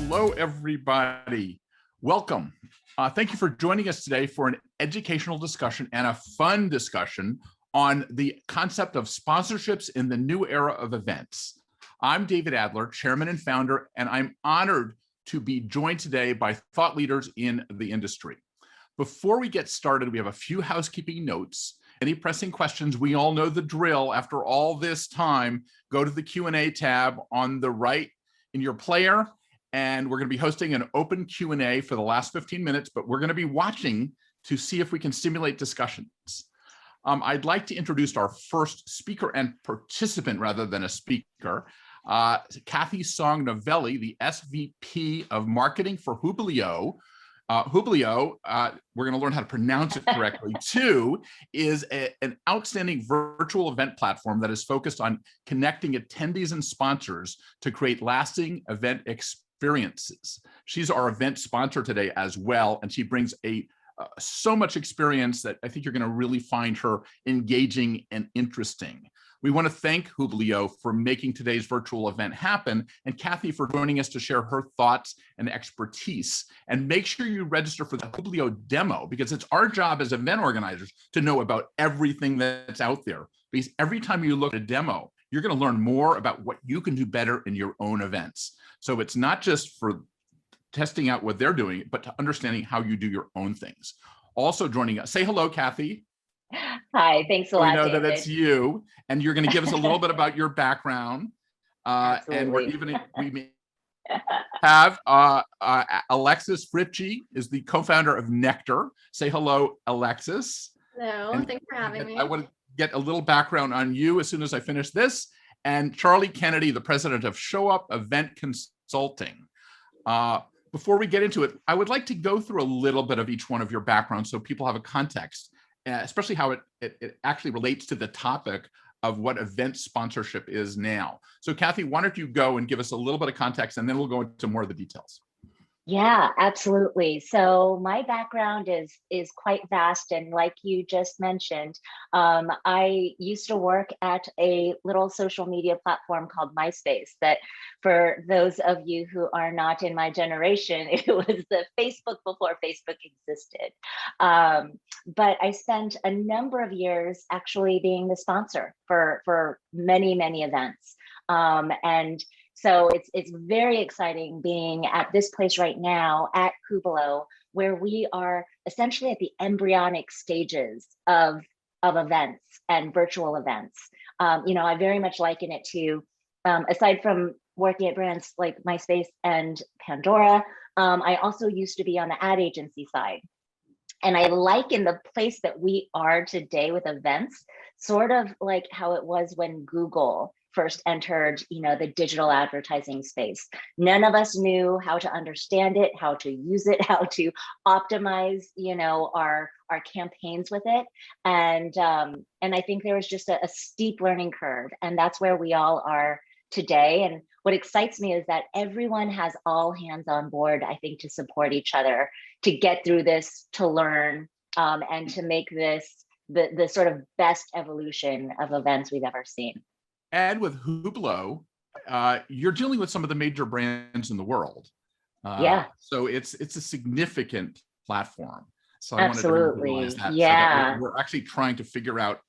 Hello, everybody. Welcome. Thank you for joining us today for an educational discussion and a fun discussion on the concept of sponsorships in the new era of events. I'm David Adler, chairman and founder, and I'm honored to be joined today by thought leaders in the industry. Before we get started, we have a few housekeeping notes. Any pressing questions, we all know the drill. After all this time, go to the Q&A tab on the right in your player, and we're going to be hosting an open Q&A for the last 15 minutes, but we're going to be watching to see if we can stimulate discussions. I'd like to introduce our first speaker and participant rather than a speaker, Kathy Song Novelli, the SVP of Marketing for Hublio. Hublio, we're going to learn how to pronounce it correctly, too, is an outstanding virtual event platform that is focused on connecting attendees and sponsors to create lasting event experiences. She's our event sponsor today as well, and she brings so much experience that I think you're going to really find her engaging and interesting. We want to thank Hublio for making today's virtual event happen, and Kathy for joining us to share her thoughts and expertise. And make sure you register for the Hublio demo, because it's our job as event organizers to know about everything that's out there. Because every time you look at a demo, you're going to learn more about what you can do better in your own events. So it's not just for testing out what they're doing, but to understanding how you do your own things. Also joining us, say hello, Kathy. Hi, thanks a lot, We know David. that it's you, and you're going to give us a little bit about your background. And we may have Alexis Ritchie is the co-founder of Nectar. Say hello, Alexis. Hello, and thanks for having me. I want to get a little background on you as soon as I finish this. And Charlie Kennedy, the president of Show Up Event Consulting. Before we get into it, I would like to go through a little bit of each one of your backgrounds so people have a context, especially how it actually relates to the topic of what event sponsorship is now. So Kathy, why don't you go and give us a little bit of context, and then we'll go into more of the details. Yeah, absolutely. So my background is quite vast, and like you just mentioned, I used to work at a little social media platform called MySpace. That, for those of you who are not in my generation, it was the Facebook before Facebook existed. But I spent a number of years actually being the sponsor for many events, and so it's very exciting being at this place right now at Hublio, where we are essentially at the embryonic stages of events and virtual events. I very much liken it to, aside from working at brands like MySpace and Pandora, I also used to be on the ad agency side. And I liken the place that we are today with events, sort of like how it was when Google first entered, the digital advertising space. None of us knew how to understand it, how to use it, how to optimize, our campaigns with it. And I think there was just a steep learning curve, and that's where we all are today. And what excites me is that everyone has all hands on board, I think, to support each other, to get through this, to learn, and to make this the sort of best evolution of events we've ever seen. And with Hublio, you're dealing with some of the major brands in the world. So it's a significant platform. So I wanted to realize that. Yeah. So that we're actually trying to figure out,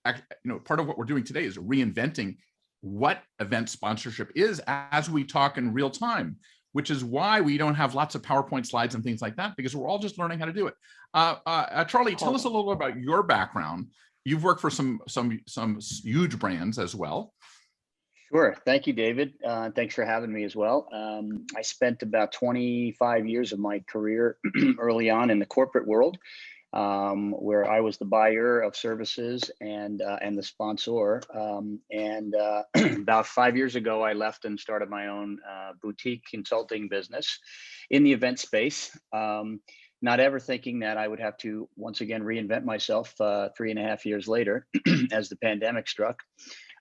part of what we're doing today is reinventing what event sponsorship is as we talk in real time, which is why we don't have lots of PowerPoint slides and things like that, because we're all just learning how to do it. Charlie, tell us a little about your background. You've worked for some huge brands as well. Sure. Thank you, David. Thanks for having me as well. I spent about 25 years of my career early on in the corporate world, where I was the buyer of services and the sponsor. About 5 years ago, I left and started my own boutique consulting business in the event space. Not ever thinking that I would have to once again reinvent myself 3.5 years later as the pandemic struck.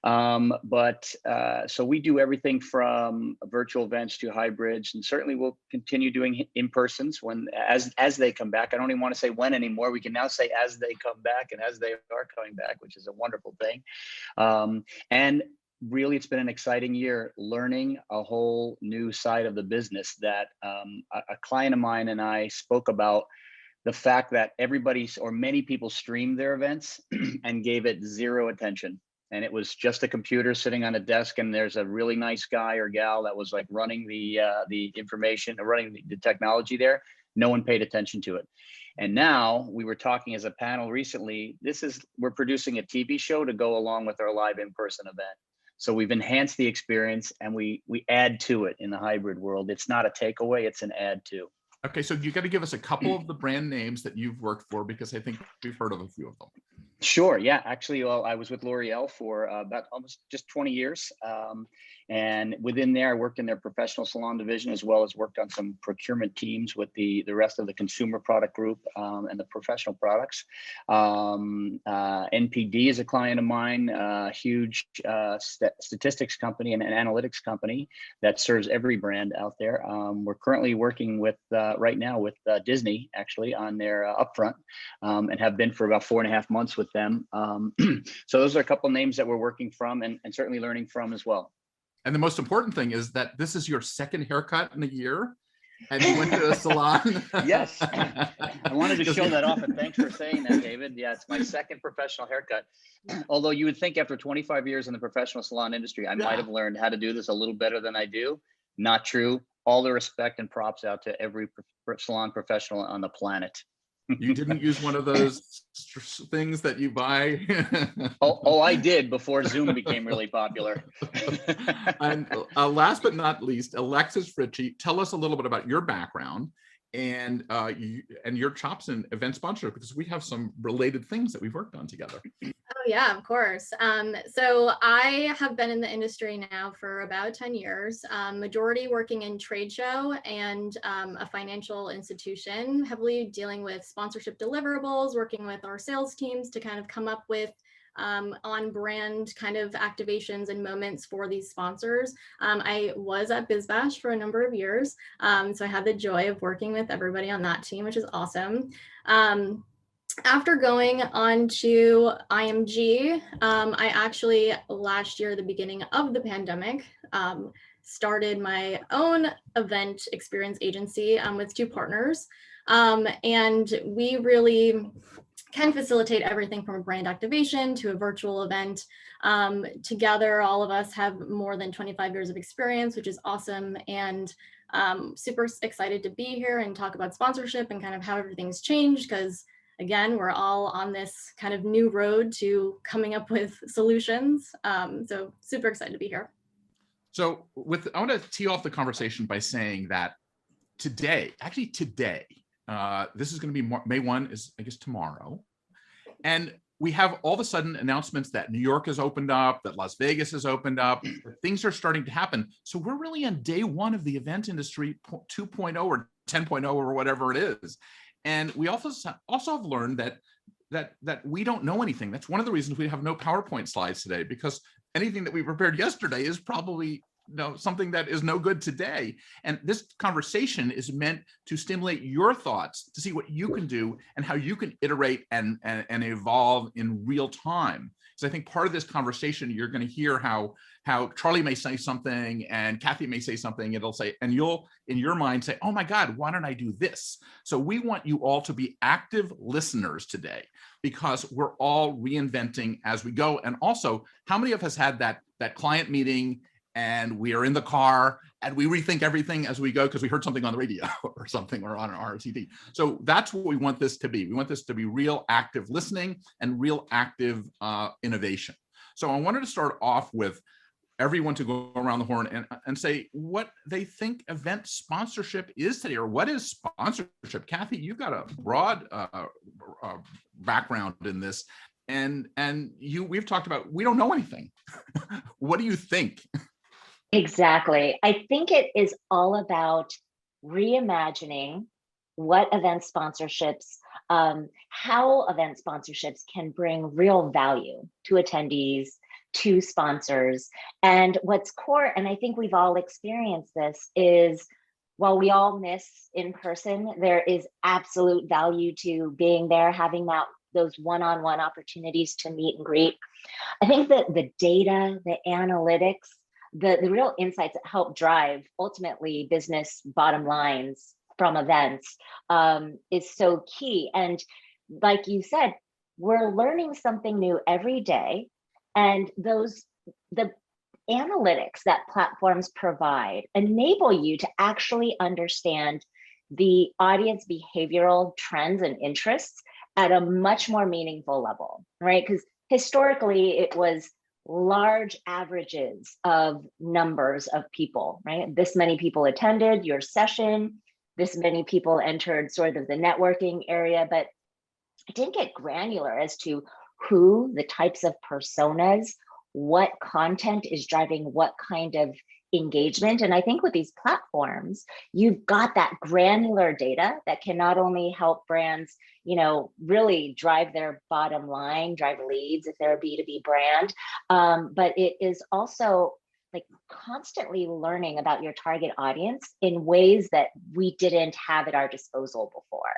So we do everything from virtual events to hybrids, and certainly we'll continue doing in-persons as they come back. I don't even want to say when anymore. We can now say as they come back and as they are coming back, which is a wonderful thing. And really, it's been an exciting year learning a whole new side of the business that a client of mine and I spoke about the fact that many people streamed their events and gave it zero attention. And it was just a computer sitting on a desk, and there's a really nice guy or gal that was like running the information, running the technology there. No one paid attention to it. And now we were talking as a panel recently, we're producing a TV show to go along with our live in-person event. So we've enhanced the experience, and we add to it in the hybrid world. It's not a takeaway, it's an add to. Okay, so you got to give us a couple of the brand names that you've worked for, because I think we've heard of a few of them. Sure. Yeah. Actually, well, I was with L'Oreal for about almost just 20 years. And within there, I worked in their professional salon division, as well as worked on some procurement teams with the rest of the consumer product group and the professional products. NPD is a client of mine, a huge statistics company and an analytics company that serves every brand out there. We're currently working with right now with Disney, actually, on their upfront, and have been for about 4.5 months with them. So those are a couple names that we're working from and certainly learning from as well. And the most important thing is that this is your second haircut in a year, and you went to a salon. Yes, I wanted to show that off, and thanks for saying that, David. Yeah, it's my second professional haircut. Although you would think after 25 years in the professional salon industry, I might have learned how to do this a little better than I do. Not true. All the respect and props out to every salon professional on the planet. You didn't use one of those things that you buy? Oh, I did before Zoom became really popular. And last but not least, Alexis Ritchie, tell us a little bit about your background and your chops in event sponsorship, because we have some related things that we've worked on together. Oh yeah, of course. So I have been in the industry now for about 10 years, majority working in trade show and a financial institution, heavily dealing with sponsorship deliverables, working with our sales teams to kind of come up with on brand kind of activations and moments for these sponsors. I was at BizBash for a number of years. So I had the joy of working with everybody on that team, which is awesome. After going on to IMG, I actually last year, the beginning of the pandemic, started my own event experience agency with 2 partners. And we really can facilitate everything from a brand activation to a virtual event. Together, all of us have more than 25 years of experience, which is awesome. And super excited to be here and talk about sponsorship and kind of how everything's changed, because again, we're all on this kind of new road to coming up with solutions. So super excited to be here. So I want to tee off the conversation by saying that today, this is going to be May 1 is, I guess, tomorrow. And we have all of a sudden announcements that New York has opened up, that Las Vegas has opened up, that things are starting to happen. So we're really on day 1 of the event industry 2.0 or 10.0 or whatever it is. And we also have learned that we don't know anything. That's one of the reasons we have no PowerPoint slides today, because anything that we prepared yesterday is probably something that is no good today. And this conversation is meant to stimulate your thoughts, to see what you can do and how you can iterate and evolve in real time. So I think part of this conversation, you're going to hear how Charlie may say something and Kathy may say something. It'll say, and you'll in your mind say, oh my God, why don't I do this? So we want you all to be active listeners today, because we're all reinventing as we go. And also, how many of us had that client meeting and we are in the car and we rethink everything as we go because we heard something on the radio or something, or on an RCT. So that's what we want this to be. We want this to be real active listening and real active innovation. So I wanted to start off with everyone to go around the horn and say what they think event sponsorship is today, or what is sponsorship. Kathy, you've got a broad background in this, and we've talked about, we don't know anything. What do you think? Exactly. I think it is all about reimagining what event sponsorships, how event sponsorships can bring real value to attendees, to sponsors. And what's core, and I think we've all experienced this, is while we all miss in person, there is absolute value to being there, having those one-on-one opportunities to meet and greet. I think that the data, the analytics, the real insights that help drive ultimately business bottom lines from events is so key. And like you said, we're learning something new every day. And the analytics that platforms provide enable you to actually understand the audience behavioral trends and interests at a much more meaningful level, right? Because historically it was large averages of numbers of people, right? This many people attended your session, this many people entered sort of the networking area, but it didn't get granular as to who, the types of personas, what content is driving what kind of engagement. And I think with these platforms, you've got that granular data that can not only help brands, really drive their bottom line, drive leads if they're a B2B brand, but it is also like constantly learning about your target audience in ways that we didn't have at our disposal before.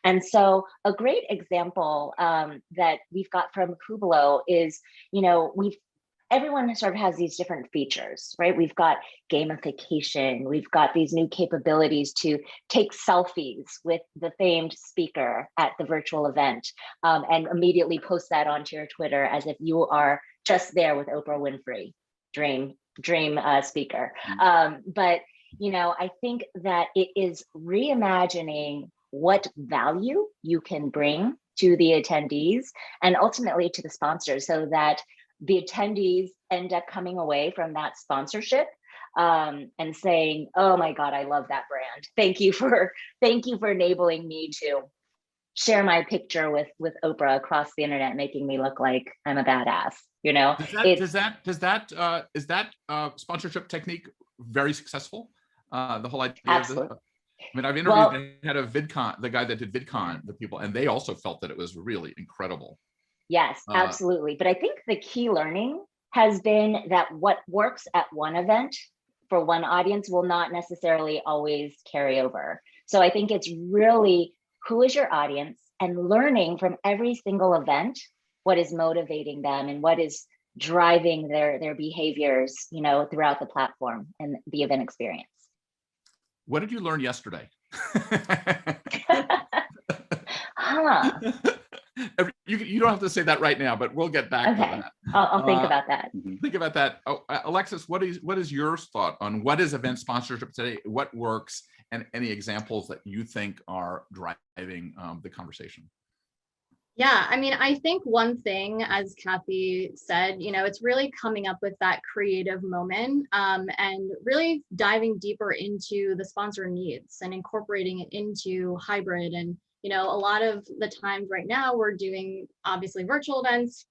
And so a great example that we've got from Kublo is, everyone sort of has these different features, right? We've got gamification, we've got these new capabilities to take selfies with the famed speaker at the virtual event and immediately post that onto your Twitter as if you are just there with Oprah Winfrey, dream speaker. But I think that it is reimagining what value you can bring to the attendees and ultimately to the sponsors, so that the attendees end up coming away from that sponsorship and saying, "Oh my God, I love that brand. Thank you for enabling me to share my picture with Oprah across the internet, making me look like I'm a badass." Is that sponsorship technique very successful? The whole idea absolutely. of this? I mean, I've interviewed the head of VidCon, the guy that did VidCon, the people, and they also felt that it was really incredible. Yes, absolutely. But I think the key learning has been that what works at one event for one audience will not necessarily always carry over. So I think it's really who is your audience and learning from every single event what is motivating them and what is driving their behaviors, throughout the platform and the event experience. What did you learn yesterday? You don't have to say that right now, but we'll get back to that. I'll think about that. Think about that. Oh, Alexis, what is your thought on what is event sponsorship today? What works, and any examples that you think are driving the conversation? Yeah, I mean, I think one thing, as Kathy said, it's really coming up with that creative moment and really diving deeper into the sponsor needs and incorporating it into hybrid. And, a lot of the times right now we're doing obviously virtual events.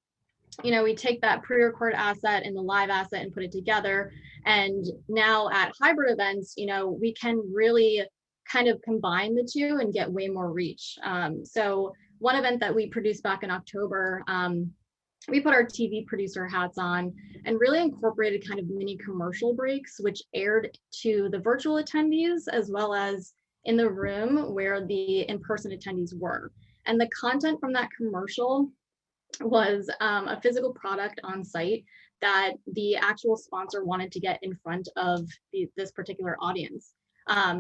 We take that pre-record asset and the live asset and put it together. And now at hybrid events, we can really kind of combine the two and get way more reach. So one event that we produced back in October, we put our TV producer hats on and really incorporated kind of mini commercial breaks, which aired to the virtual attendees as well as in the room where the in-person attendees were. And the content from that commercial was a physical product on site that the actual sponsor wanted to get in front of this particular audience.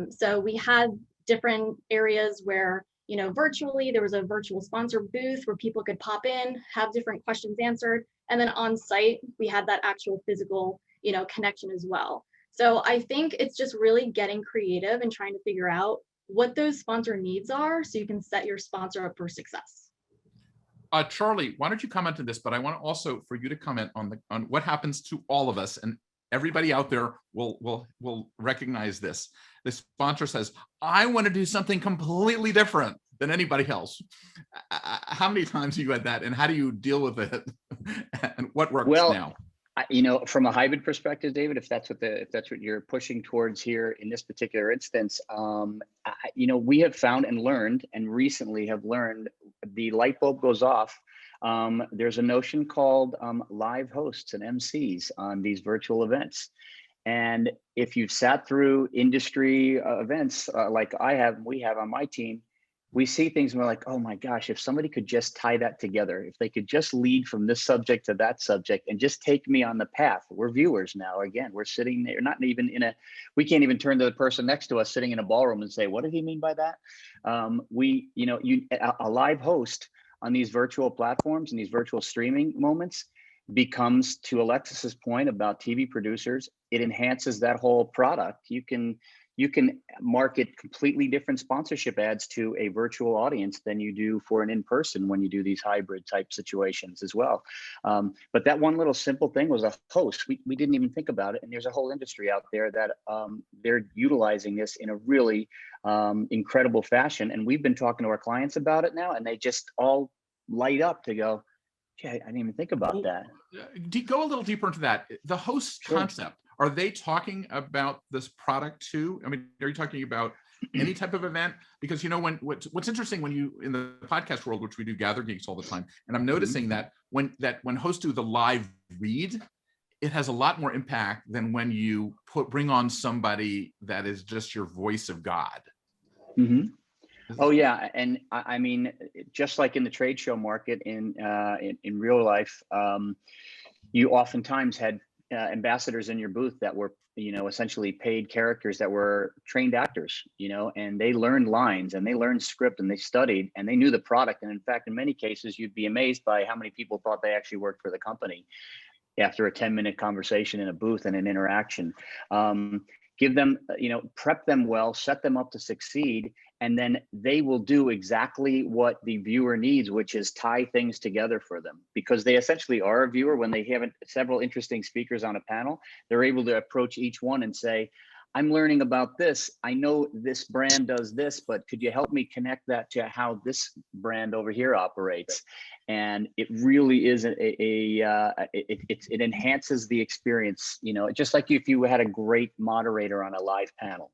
So we had different areas where, virtually there was a virtual sponsor booth where people could pop in, have different questions answered. And then on site, we had that actual physical, connection as well. So I think it's just really getting creative and trying to figure out what those sponsor needs are so you can set your sponsor up for success. Charlie, why don't you comment on this? But I want also for you to comment on what happens to all of us, and everybody out there will recognize this. The sponsor says, "I want to do something completely different than anybody else." How many times have you had that, and how do you deal with it? And what works now? From a hybrid perspective, David, if that's what you're pushing towards here in this particular instance, we have found and learned, and recently have learned, the light bulb goes off. There's a notion called live hosts and MCs on these virtual events. And if you've sat through industry events like we have on my team, we see things and we're like, oh my gosh, if somebody could just tie that together, if they could just lead from this subject to that subject and just take me on the path. We're viewers now. Again, we're sitting there, not even we can't even turn to the person next to us sitting in a ballroom and say, what did he mean by that? A live host on these virtual platforms and these virtual streaming moments becomes, to Alexis's point about TV producers, it enhances that whole product. You can market completely different sponsorship ads to a virtual audience than you do for an in-person when you do these hybrid type situations as well. But that one little simple thing was a host. We didn't even think about it. And there's a whole industry out there that they're utilizing this in a really incredible fashion. And we've been talking to our clients about it now, and they just all light up to go, okay, I didn't even think about that. Go a little deeper into that. The host Sure. concept. Are they talking about this product too? I mean, are you talking about any type of event? Because what's interesting when you in the podcast world, which we do Gather Geeks all the time, and I'm noticing that when hosts do the live read, it has a lot more impact than when you bring on somebody that is just your voice of God. Mm-hmm. Oh yeah, and I mean, just like in the trade show market, in real life, you oftentimes had ambassadors in your booth that were, essentially paid characters that were trained actors, and they learned lines and they learned script and they studied and they knew the product. And in fact, in many cases, you'd be amazed by how many people thought they actually worked for the company after a 10-minute conversation in a booth and an interaction. Give them, prep them well, set them up to succeed, and then they will do exactly what the viewer needs, which is tie things together for them, because they essentially are a viewer. When they have several interesting speakers on a panel, they're able to approach each one and say, I'm learning about this. I know this brand does this, but could you help me connect that to how this brand over here operates? And it really is it enhances the experience. Just like if you had a great moderator on a live panel.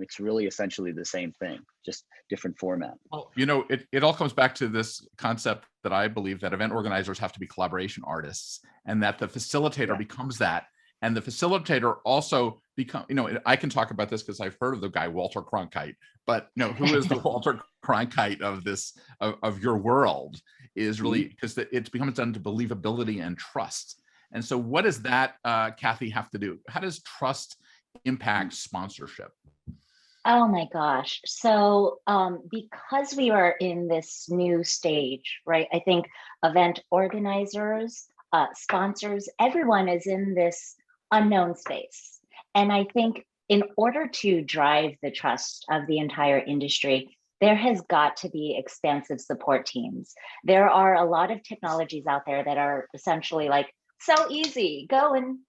It's really essentially the same thing, just different format. Well, it all comes back to this concept that I believe that event organizers have to be collaboration artists, and that the facilitator becomes that. And the facilitator also I can talk about this because I've heard of the guy, Walter Cronkite, but who is the Walter Cronkite of this, of your world, is really, because it becomes done to believability and trust. And so what does that, Kathy, have to do? How does trust impact sponsorship? Oh my gosh. So because we are in this new stage, right? I think event organizers, sponsors, everyone is in this unknown space. And I think in order to drive the trust of the entire industry, there has got to be expansive support teams. There are a lot of technologies out there that are essentially like, so easy, go and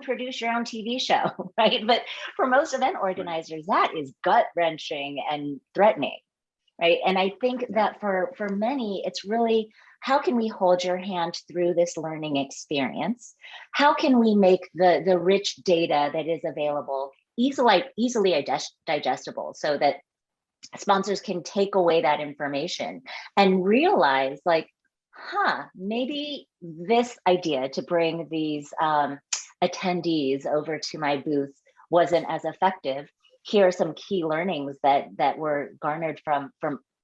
produce your own TV show, right? But for most event organizers, that is gut-wrenching and threatening, right? And I think that for many, it's really, how can we hold your hand through this learning experience? How can we make the rich data that is available easily digestible, so that sponsors can take away that information and realize, like, maybe this idea to bring these attendees over to my booth wasn't as effective. Here are some key learnings that were garnered from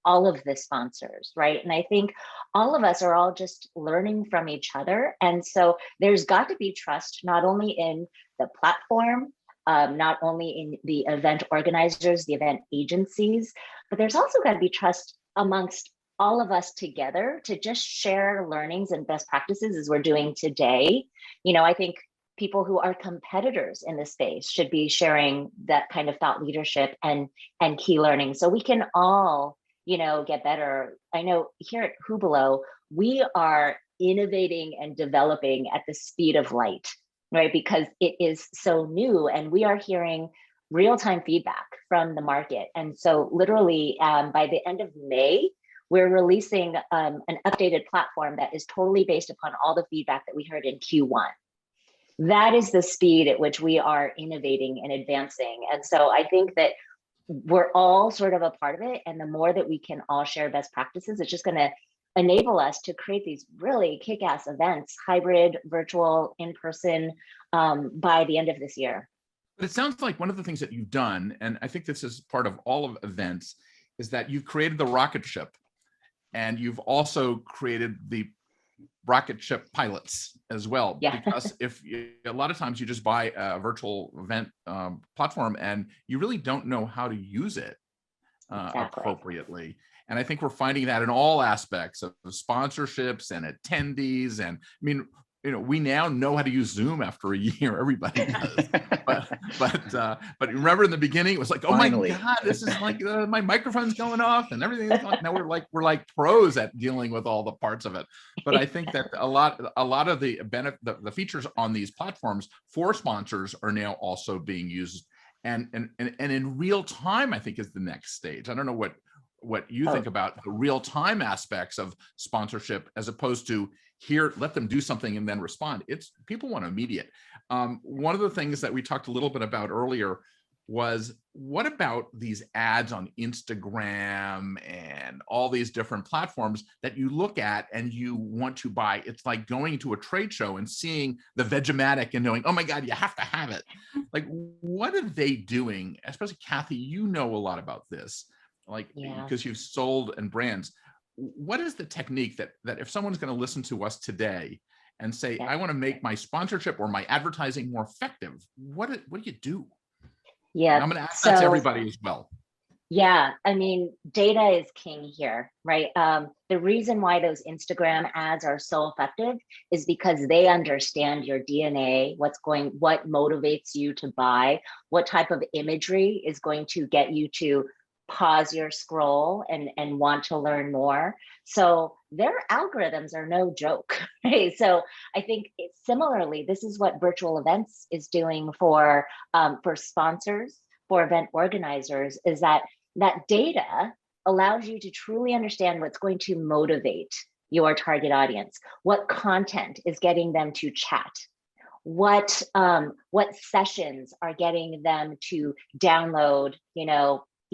all of the sponsors, right? And I think all of us are all just learning from each other. And so there's got to be trust, not only in the platform, not only in the event organizers, the event agencies, but there's also got to be trust amongst all of us together to just share learnings and best practices as we're doing today. I think people who are competitors in the space should be sharing that kind of thought leadership and key learning, so we can all get better. I know here at Hubelo, we are innovating and developing at the speed of light, right? Because it is so new, and we are hearing real-time feedback from the market. And so literally by the end of May, we're releasing an updated platform that is totally based upon all the feedback that we heard in Q1. That is the speed at which we are innovating and advancing. And so I think that we're all sort of a part of it. And the more that we can all share best practices, it's just going to enable us to create these really kick-ass events, hybrid, virtual, in-person, by the end of this year. But it sounds like one of the things that you've done, and I think this is part of all of events, is that you've created the rocket ship, and you've also created the rocket ship pilots as well. Yeah. Because a lot of times you just buy a virtual event platform and you really don't know how to use it appropriately. And I think we're finding that in all aspects of sponsorships and attendees. And I mean, we now know how to use Zoom after a year. Everybody does. but remember in the beginning, it was like, oh Finally. my God, this is like my microphone's going off and everything is going. Now we're like pros at dealing with all the parts of it. But I think that a lot of the features on these platforms for sponsors are now also being used, and in real time, I think is the next stage. I don't know what you think about the real time aspects of sponsorship, as opposed to here, let them do something and then respond. It's people want immediate. One of the things that we talked a little bit about earlier was, what about these ads on Instagram and all these different platforms that you look at and you want to buy? It's like going to a trade show and seeing the Vegematic and knowing, oh my God, you have to have it. Like, what are they doing? Especially Kathy, you know a lot about this, because you've sold and brands. What is the technique that if someone's going to listen to us today and say, I want to make my sponsorship or my advertising more effective, what do you do? Yeah, and I'm going to ask that to everybody as well. Yeah, I mean, data is king here, right? The reason why those Instagram ads are so effective is because they understand your DNA, what motivates you to buy, what type of imagery is going to get you to pause your scroll and want to learn more. So their algorithms are no joke, right? So I think similarly, this is what virtual events is doing for sponsors, for event organizers, is that data allows you to truly understand what's going to motivate your target audience, what content is getting them to chat, what sessions are getting them to download,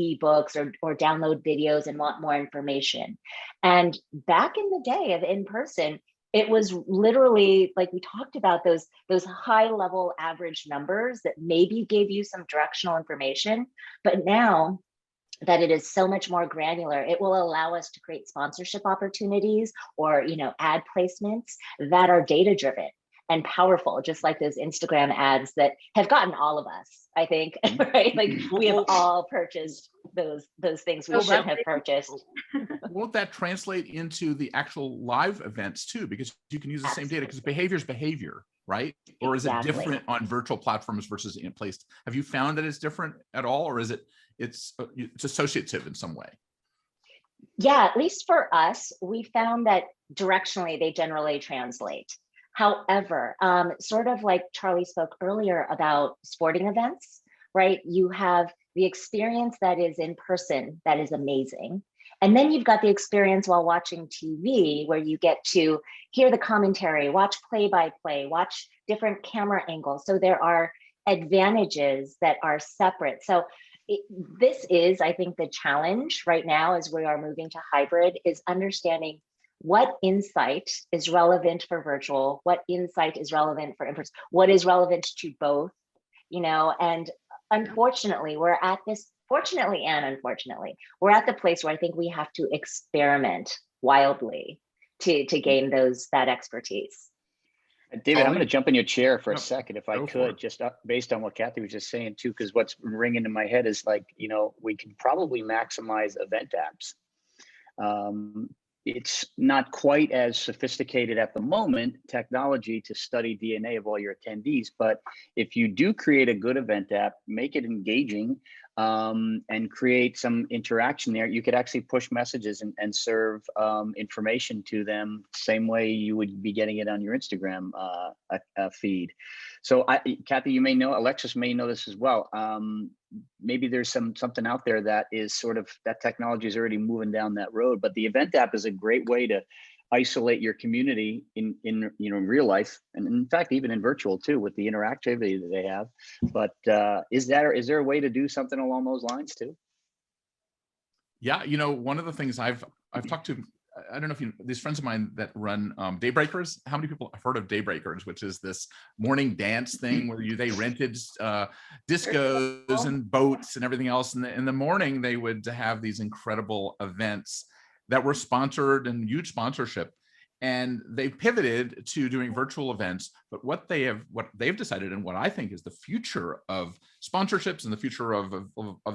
ebooks or download videos and want more information. And back in the day of in-person, it was literally like we talked about those high level average numbers that maybe gave you some directional information. But now that it is so much more granular, it will allow us to create sponsorship opportunities or ad placements that are data driven and powerful, just like those Instagram ads that have gotten all of us, I think, right? Like we have all purchased those things we should have purchased. Won't that translate into the actual live events too? Because you can use the same data, because behavior is behavior, right? Or is it different on virtual platforms versus in place? Have you found that it's different at all, or is it's associative in some way? Yeah, at least for us, we found that directionally they generally translate. However, sort of like Charlie spoke earlier about sporting events, right? You have the experience that is in person, that is amazing. And then you've got the experience while watching TV, where you get to hear the commentary, watch play-by-play, watch different camera angles. So there are advantages that are separate. So this is, I think, the challenge right now as we are moving to hybrid, is understanding what insight is relevant for virtual, what insight is relevant for in-person, what is relevant to both, and unfortunately, fortunately and unfortunately, we're at the place where I think we have to experiment wildly to gain that expertise. David, I'm going to jump in your chair for a second, if I could, just based on what Kathy was just saying too, because what's ringing in my head is like, we can probably maximize event apps. It's not quite as sophisticated at the moment, technology to study DNA of all your attendees. But if you do create a good event app, make it engaging, and create some interaction there, you could actually push messages and serve information to them same way you would be getting it on your Instagram feed. So Kathy, you may know, Alexis may know this as well. Maybe there's something out there that is sort of, that technology is already moving down that road, but the event app is a great way to isolate your community in real life, and in fact even in virtual too, with the interactivity that they have. But is there a way to do something along those lines too? Yeah, one of the things I've talked to I don't know if these friends of mine that run Daybreakers, how many people have heard of Daybreakers, which is this morning dance thing where they rented discos and boats and everything else. And in the morning, they would have these incredible events that were sponsored and huge sponsorship. And they pivoted to doing virtual events. But what they've decided, and what I think is the future of sponsorships and the future of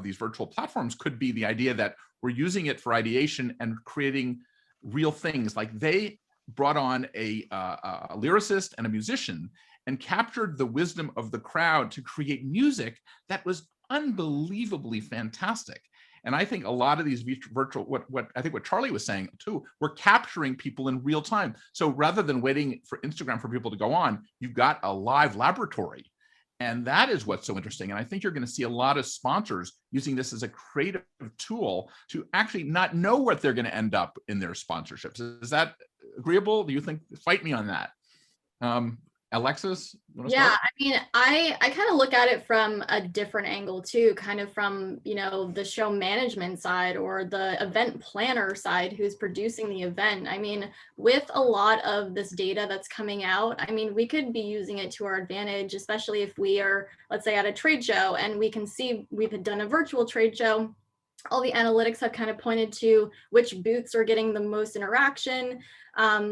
these virtual platforms, could be the idea that we're using it for ideation and creating real things. Like they brought on a lyricist and a musician and captured the wisdom of the crowd to create music that was unbelievably fantastic. And I think a lot of these virtual, what I think what Charlie was saying too, we're capturing people in real time. So rather than waiting for Instagram for people to go on, you've got a live laboratory. And that is what's so interesting. And I think you're going to see a lot of sponsors using this as a creative tool to actually not know what they're going to end up in their sponsorships. Is that agreeable? Do you think? Fight me on that. Alexis? Yeah, I mean, I kind of look at it from a different angle too, kind of from, the show management side or the event planner side who's producing the event. I mean, with a lot of this data that's coming out, I mean, we could be using it to our advantage, especially if we are, let's say, at a trade show and we can see we've done a virtual trade show. All the analytics have kind of pointed to which booths are getting the most interaction.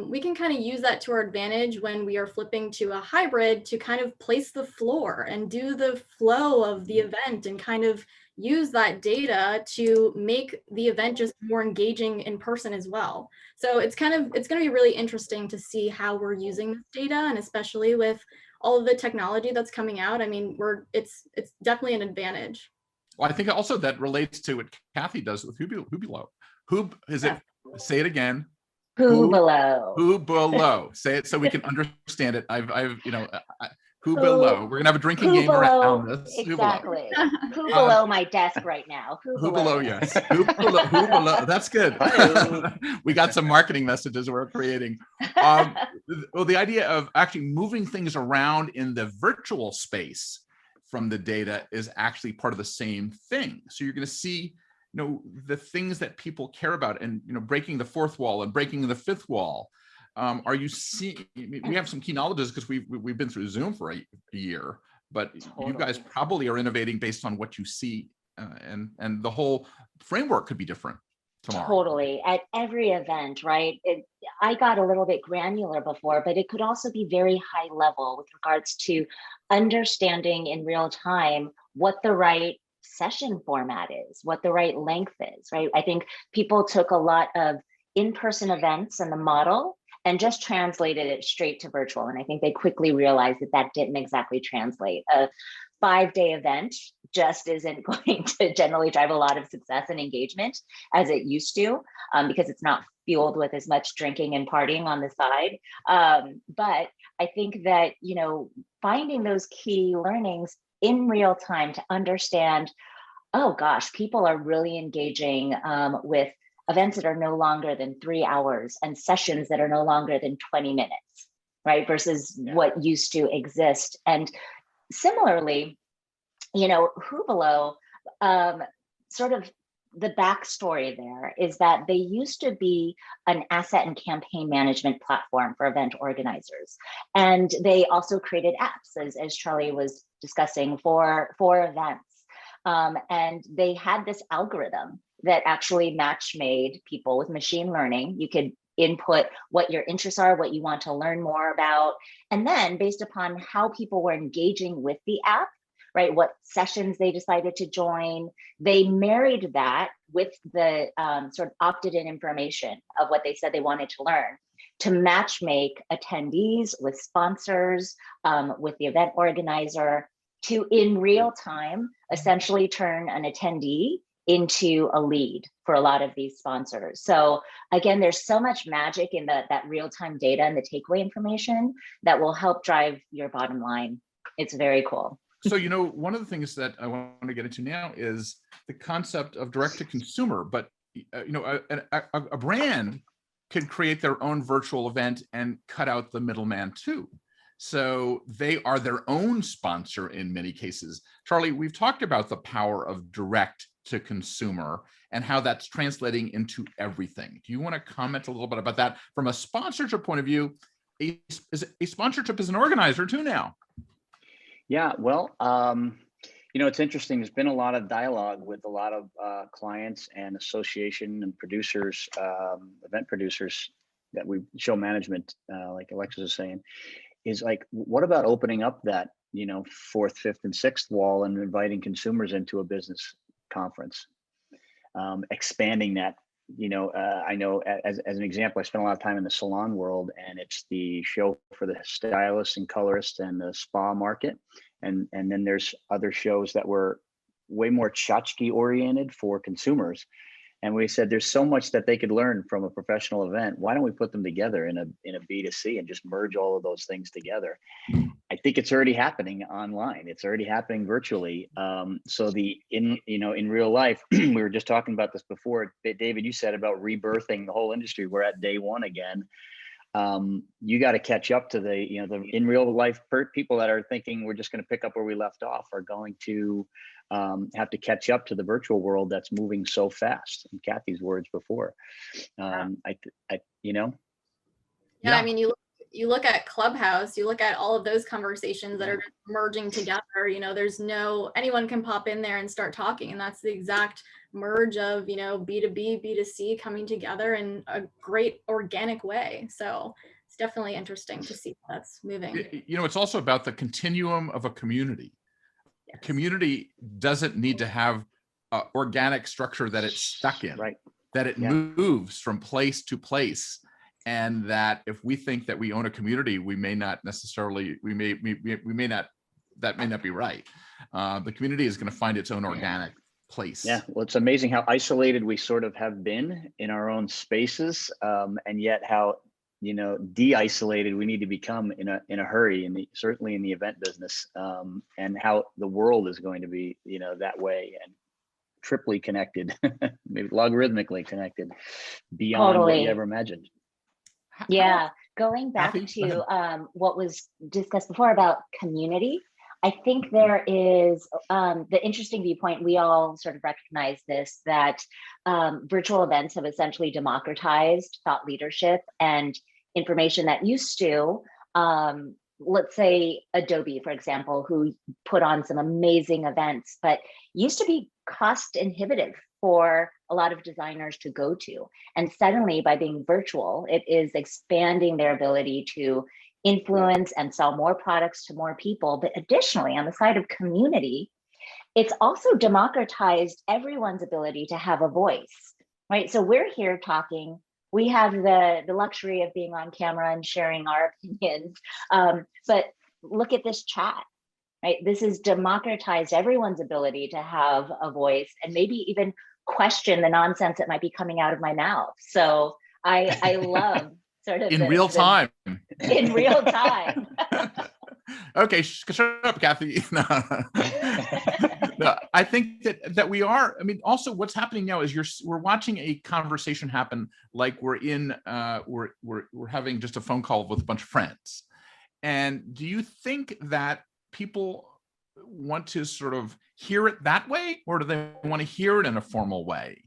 We can kind of use that to our advantage when we are flipping to a hybrid to kind of place the floor and do the flow of the event and kind of use that data to make the event just more engaging in person as well. So it's going to be really interesting to see how we're using this data, and especially with all of the technology that's coming out. I mean, it's definitely an advantage. Well, I think also that relates to what Kathy does with Hubilo. Say it again. Hubilo. Say it so we can understand it. Hubilo. We're gonna have a drinking game around this. Exactly. Who below my desk right now? Who below? Yes. Who below? That's good. We got some marketing messages we're creating. Well, the idea of actually moving things around in the virtual space from the data is actually part of the same thing. So you're going to see, the things that people care about, and breaking the fourth wall and breaking the fifth wall. Are you seeing? We have some key knowledges because we've been through Zoom for a year, but you guys probably are innovating based on what you see, and the whole framework could be different tomorrow. Totally. At every event, right? I got a little bit granular before, but it could also be very high level with regards to understanding in real time what the right session format is, what the right length is, right? I think people took a lot of in-person events and the model and just translated it straight to virtual. And I think they quickly realized that didn't exactly translate. A 5-day event just isn't going to generally drive a lot of success and engagement as it used to, because it's not fueled with as much drinking and partying on the side. But I think that, finding those key learnings in real time to understand, oh gosh, people are really engaging with events that are no longer than 3 hours and sessions that are no longer than 20 minutes, right? Versus what used to exist. And similarly, Hubilo, sort of the backstory there is that they used to be an asset and campaign management platform for event organizers. And they also created apps, as Charlie was discussing, for events. And they had this algorithm that actually match-made people with machine learning. You could input what your interests are, what you want to learn more about. And then based upon how people were engaging with the app, right, what sessions they decided to join, they married that with the sort of opted-in information of what they said they wanted to learn to match make attendees with sponsors, with the event organizer, to in real time essentially turn an attendee into a lead for a lot of these sponsors. So again, there's so much magic in that real-time data and the takeaway information that will help drive your bottom line. It's very cool. So, one of the things that I want to get into now is the concept of direct to consumer, but, a brand can create their own virtual event and cut out the middleman too. So they are their own sponsor in many cases. Charlie, we've talked about the power of direct to consumer and how that's translating into everything. Do you want to comment a little bit about that from a sponsorship point of view? A sponsorship is an organizer too now. Yeah, well, it's interesting. There's been a lot of dialogue with a lot of clients and association and producers, event producers that we show management, like Alexis is saying, is like, what about opening up that, fourth, fifth, and sixth wall and inviting consumers into a business conference, expanding that. I know as an example, I spent a lot of time in the salon world, and it's the show for the stylists and colorists and the spa market. And then there's other shows that were way more tchotchke oriented for consumers. And we said, there's so much that they could learn from a professional event. Why don't we put them together in a B2C and just merge all of those things together? I think it's already happening online. It's already happening virtually. So in real life, we were just talking about this before. David, you said about rebirthing the whole industry. We're at day one again. You got to catch up to the in real life people that are thinking we're just going to pick up where we left off are going to have to catch up to the virtual world that's moving so fast. In Kathy's words before, Yeah, Yeah. I mean, you look at Clubhouse, you look at all of those conversations that are just merging together. There's anyone can pop in there and start talking, and that's the exact merge of B2B, B2C coming together in a great organic way. So it's definitely interesting to see how that's moving. It's also about the continuum of a community. Yes. A community doesn't need to have an organic structure that it's stuck in, right? That it moves from place to place. And that if we think that we own a community, we may not necessarily, that may not be right. The community is going to find its own organic place. Yeah, well, it's amazing how isolated we sort of have been in our own spaces, and yet how de-isolated we need to become in a hurry, certainly in the event business, and how the world is going to be that way, and triply connected, maybe logarithmically connected beyond what you ever imagined. Yeah, going back to what was discussed before about community, I think there is the interesting viewpoint. We all sort of recognize this, that virtual events have essentially democratized thought leadership and information that used to, let's say Adobe, for example, who put on some amazing events, but used to be cost inhibitive for a lot of designers to go to. And suddenly, by being virtual, it is expanding their ability to influence and sell more products to more people. But additionally, on the side of community, it's also democratized everyone's ability to have a voice, right? So we're here talking. We have the luxury of being on camera and sharing our opinions. But look at this chat, right? This has democratized everyone's ability to have a voice and maybe even question the nonsense that might be coming out of my mouth. So I love sort of in real time. In real time. Okay, shut up, Kathy. No, I think that we are. I mean, also, what's happening now is we're watching a conversation happen like we're having just a phone call with a bunch of friends. And do you think that people want to sort of hear it that way, or do they want to hear it in a formal way?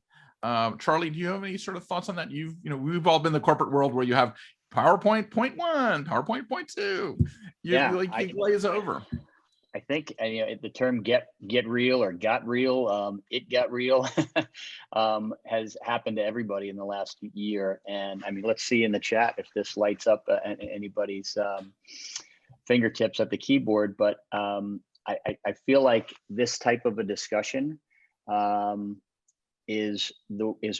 Charlie, do you have any sort of thoughts on that? We've all been in the corporate world where you have PowerPoint point 1, PowerPoint point 2. You glaze over. I think the term get real or got real, it got real, has happened to everybody in the last year. And I mean, let's see in the chat if this lights up anybody's fingertips at the keyboard. But I feel like this type of a discussion is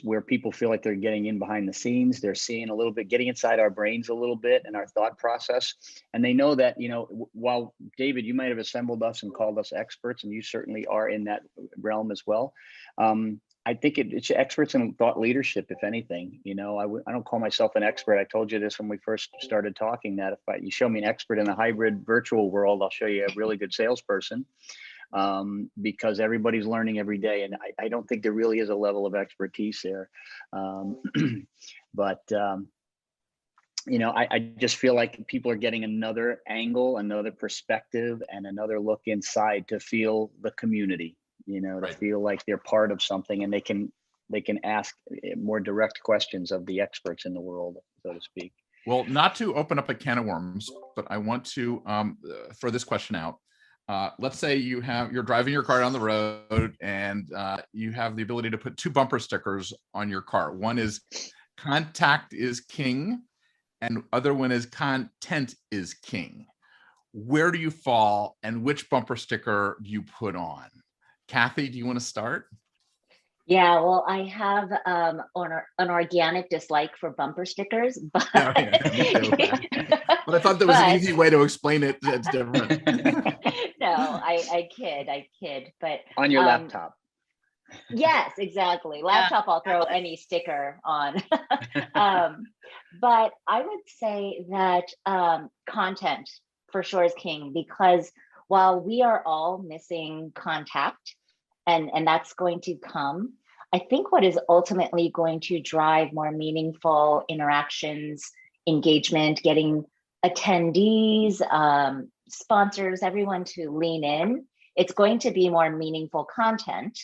where people feel like they're getting in behind the scenes. They're seeing a little bit, getting inside our brains a little bit and our thought process. And they know that, while David, you might have assembled us and called us experts, and you certainly are in that realm as well. I think it's experts in thought leadership, if anything. I don't call myself an expert. I told you this when we first started talking, that if you show me an expert in a hybrid virtual world, I'll show you a really good salesperson. Because everybody's learning every day. And I don't think there really is a level of expertise there. But I just feel like people are getting another angle, another perspective, and another look inside to feel the community. you know, to Right. feel like they're part of something and they can ask more direct questions of the experts in the world, so to speak. Well, not to open up a can of worms, but I want to throw this question out. Let's say you're driving your car down the road and you have the ability to put 2 bumper stickers on your car. One is "Contact is king," and other one is "Content is king." Where do you fall, and which bumper sticker do you put on? Kathy, do you want to start? Yeah, well, I have an organic dislike for bumper stickers, but Yeah, me too. But I thought there was an easy way to explain it. That's different. No, I kid, but On your laptop. yes, exactly. Laptop, I'll throw any sticker on. But I would say that content for sure is king, because while we are all missing contact, and that's going to come, I think what is ultimately going to drive more meaningful interactions, engagement, getting attendees, sponsors, everyone to lean in, it's going to be more meaningful content,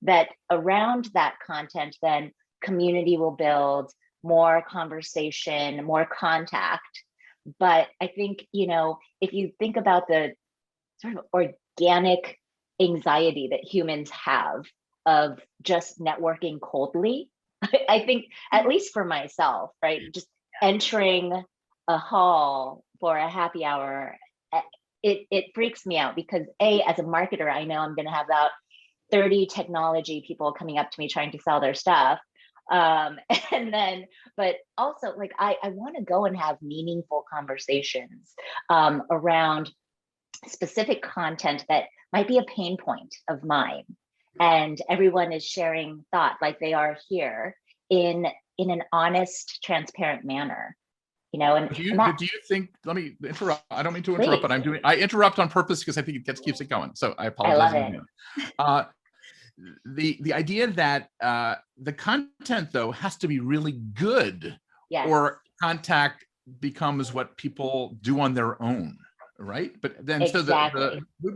that around that content, then community will build, more conversation, more contact. But I think, you know, if you think about the sort of organic anxiety that humans have of just networking coldly, I think, at least for myself, right, just entering a hall for a happy hour, it freaks me out, because as a marketer, I know I'm going to have about 30 technology people coming up to me trying to sell their stuff. And then, but also, like, I want to go and have meaningful conversations around specific content that might be a pain point of mine, and everyone is sharing thought like they are here in an honest, transparent manner, you know. And Do you think, let me interrupt, I don't mean to interrupt, Please. but I interrupt on purpose because I think it keeps it going, so I apologize. love it. The idea that the content, though, has to be really good, Yes. or contact becomes what people do on their own, right? But then Exactly. so the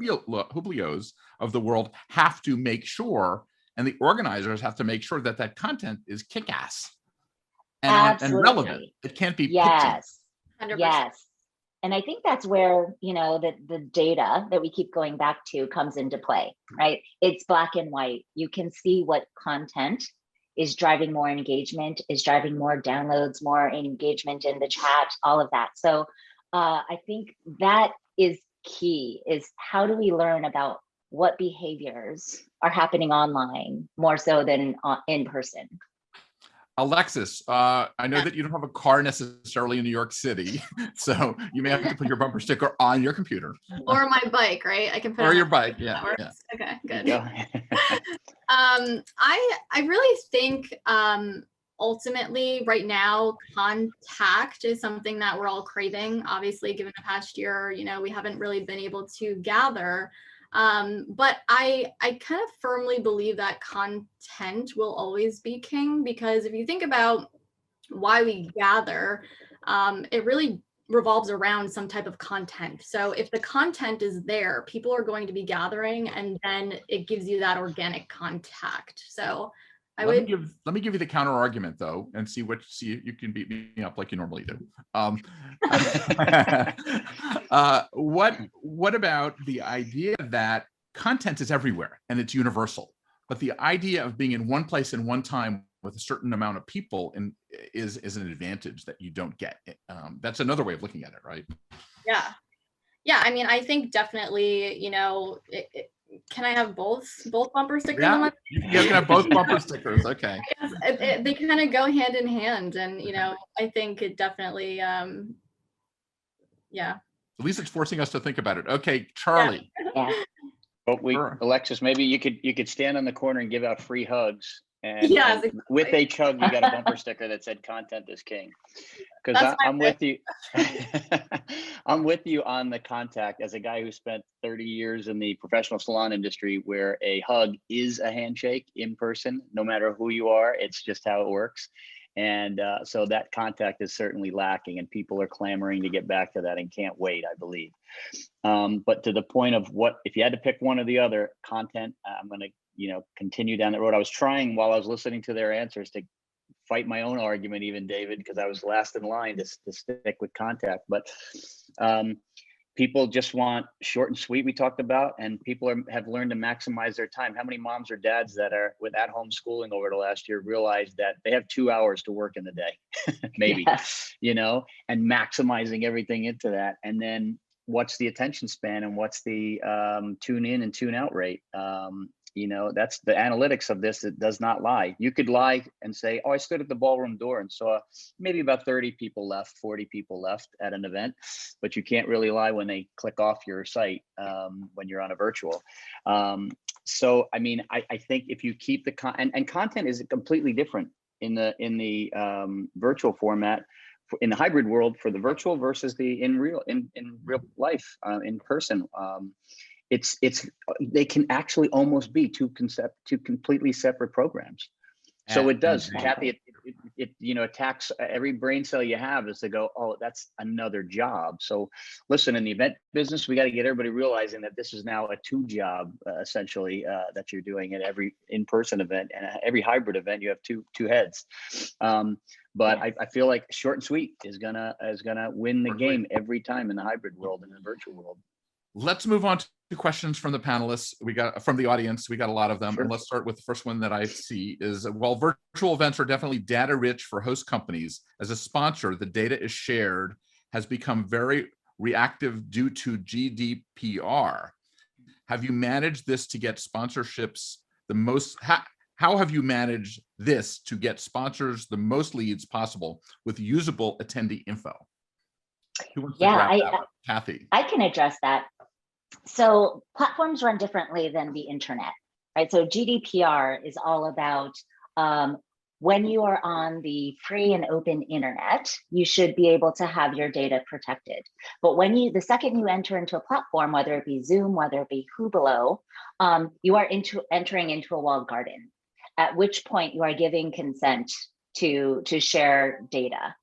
Hublios of the world have to make sure, and the organizers have to make sure, that that content is kick-ass and relevant. It can't be Yes. pitchy. 100%. Yes. And I think that's where, you know, the data that we keep going back to comes into play, right? It's black and white. You can see what content is driving more engagement, is driving more downloads, more engagement in the chat, all of that. So I think that is key, is how do we learn about what behaviors are happening online more so than in person? Alexis, I know that you don't have a car necessarily in New York City, so you may have to put your bumper sticker on your computer. Or my bike, right? I can put it Or on your my bike, yeah. Okay, good. Yeah. I really think ultimately right now, contact is something that we're all craving. Obviously, given the past year, you know, we haven't really been able to gather. But I kind of firmly believe that content will always be king, because if you think about why we gather, it really revolves around some type of content. So if the content is there, people are going to be gathering, and then it gives you that organic contact. So Let me give you the counter argument, though, and see if you can beat me up like you normally do. What about the idea that content is everywhere and it's universal, but the idea of being in one place in one time with a certain amount of people is an advantage that you don't get. That's another way of looking at it, right? Yeah. I mean, I think definitely, you know, can I have both bumper stickers on my? You can have both bumper stickers. Okay. They kind of go hand in hand, and you know, I think it definitely, yeah. At least it's forcing us to think about it. Okay, Charlie. Yeah. But Alexis, maybe you could stand on the corner and give out free hugs. And, yes, and with a chug, you got a bumper sticker that said "Content is king." Because I'm with you. I'm with you on the contact, as a guy who spent 30 years in the professional salon industry, where a hug is a handshake in person, no matter who you are. It's just how it works. And so that contact is certainly lacking, and people are clamoring to get back to that and can't wait, I believe. But to the point of what, if you had to pick one or the other, content, I'm going to, continue down the road. I was trying, while I was listening to their answers, to fight my own argument, even, David, because I was last in line to stick with contact. But people just want short and sweet, we talked about, and people have learned to maximize their time. How many moms or dads that are with at-home schooling over the last year realized that they have 2 hours to work in the day, maybe, Yes. and maximizing everything into that. And then what's the attention span, and what's the tune in and tune out rate? That's the analytics of this. It does not lie. You could lie and say, oh, I stood at the ballroom door and saw maybe about 30 people left, 40 people left at an event, but you can't really lie when they click off your site when you're on a virtual. So, I mean, I think if you keep the content is completely different in the virtual format, in the hybrid world, for the virtual versus the in real life, in person. They can actually almost be two completely separate programs. So it does, Kathy, it attacks every brain cell you have, is to go, oh, that's another job. So listen, in the event business, we got to get everybody realizing that this is now a 2 job, essentially, that you're doing at every in-person event, and every hybrid event, you have two heads. But I feel like short and sweet is gonna win the game every time in the hybrid world and the virtual world. Let's move on to questions from the panelists. We got from the audience. We got a lot of them. Sure. And let's start with the first one that I see is, while virtual events are definitely data rich for host companies, as a sponsor, the data is shared has become very reactive due to GDPR. Have you managed this to get sponsorships the most? How have you managed this to get sponsors the most leads possible with usable attendee info? Who wants to grab that one? Kathy. I can address that. So platforms run differently than the internet, right? So GDPR is all about when you are on the free and open internet, you should be able to have your data protected. But the second you enter into a platform, whether it be Zoom, whether it be Hubelo, you are entering into a walled garden, at which point you are giving consent to share data.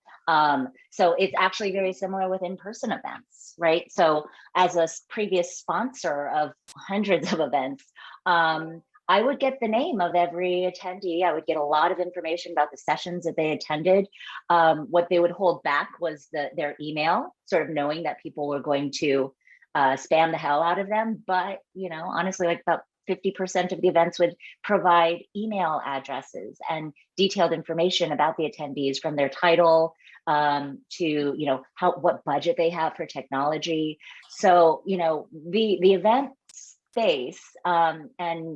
So it's actually very similar with in-person events, right? So as a previous sponsor of hundreds of events, I would get the name of every attendee. I would get a lot of information about the sessions that they attended. What they would hold back was their email, sort of knowing that people were going to spam the hell out of them. But, honestly, like about 50% of the events would provide email addresses and detailed information about the attendees, from their title to what budget they have for technology. So the event space and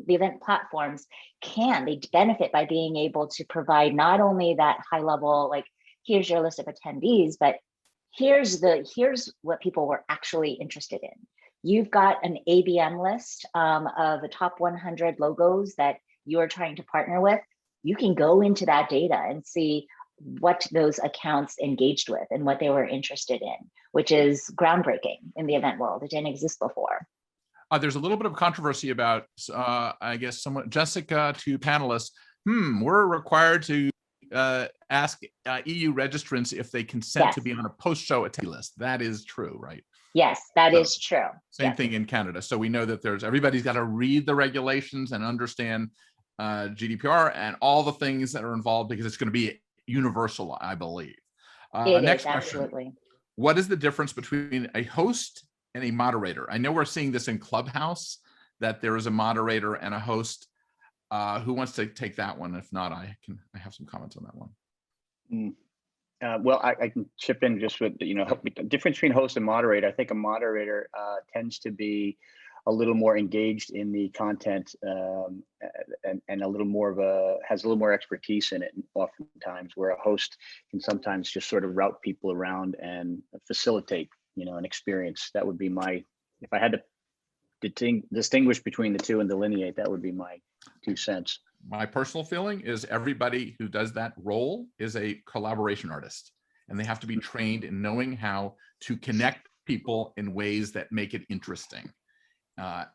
the event platforms they benefit by being able to provide not only that high level, like, here's your list of attendees, but here's what people were actually interested in. You've got an ABM list of the top 100 logos that you're trying to partner with. You can go into that data and see what those accounts engaged with and what they were interested in, which is groundbreaking in the event world. It didn't exist before. There's a little bit of controversy about, I guess, Jessica, to panelists. We're required to ask EU registrants if they consent to be on a post-show attendee list. That is true, right? Yes, that is true. Same thing in Canada. So we know that everybody's got to read the regulations and understand GDPR and all the things that are involved, because it's going to be universal, I believe. Next question. Absolutely. What is the difference between a host and a moderator? I know we're seeing this in Clubhouse, that there is a moderator and a host. Who wants to take that one? If not, I have some comments on that one. Well, I can chip in just with, the difference between host and moderator. I think a moderator tends to be a little more engaged in the content and a little more has a little more expertise in it oftentimes, where a host can sometimes just sort of route people around and facilitate, an experience. That would be if I had to distinguish between the two and delineate, that would be my 2 cents. My personal feeling is everybody who does that role is a collaboration artist, and they have to be trained in knowing how to connect people in ways that make it interesting.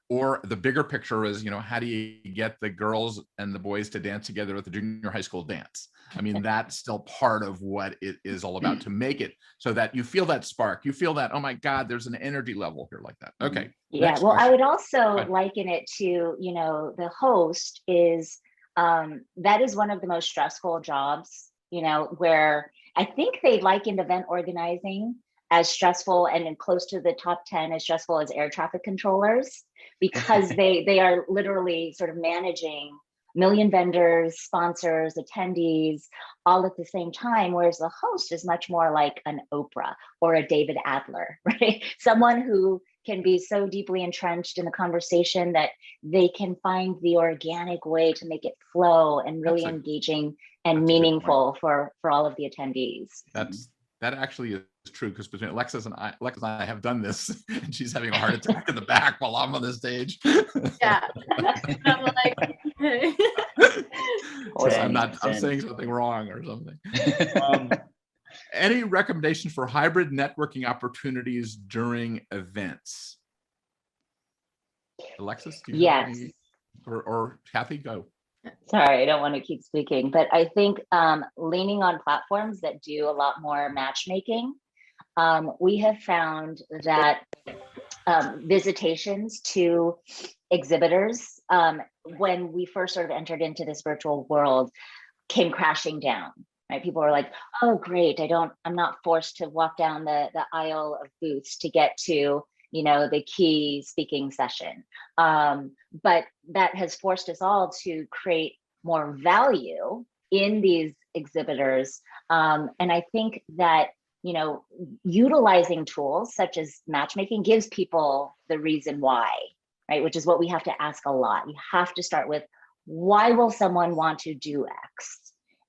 Or the bigger picture is, how do you get the girls and the boys to dance together at the junior high school dance? I mean, that's still part of what it is all about, to make it so that you feel that spark, you feel that, oh my God, there's an energy level here like that. Okay. Yeah, well, I would also liken it to, the host is, that is one of the most stressful jobs, where I think they likened event organizing as stressful and in close to the top 10 as stressful as air traffic controllers, because they are literally sort of managing million vendors, sponsors, attendees, all at the same time, whereas the host is much more like an Oprah or a David Adler, right? Someone who can be so deeply entrenched in the conversation that they can find the organic way to make it flow and really engaging and meaningful for all of the attendees. That actually is true, because between Alexis and I have done this, and she's having a heart attack in the back while I'm on the stage. Yeah. I'm like, hey. I'm saying something wrong or something. Any recommendations for hybrid networking opportunities during events? Alexis, do you have any? Or Kathy, go. Sorry, I don't want to keep speaking, but I think leaning on platforms that do a lot more matchmaking. We have found that visitations to exhibitors, when we first sort of entered into this virtual world, came crashing down. Right? People were like, "Oh, great! I'm not forced to walk down the aisle of booths to get to, the key speaking session." But that has forced us all to create more value in these exhibitors. And I think that, utilizing tools such as matchmaking gives people the reason why, right? Which is what we have to ask a lot. You have to start with, why will someone want to do X?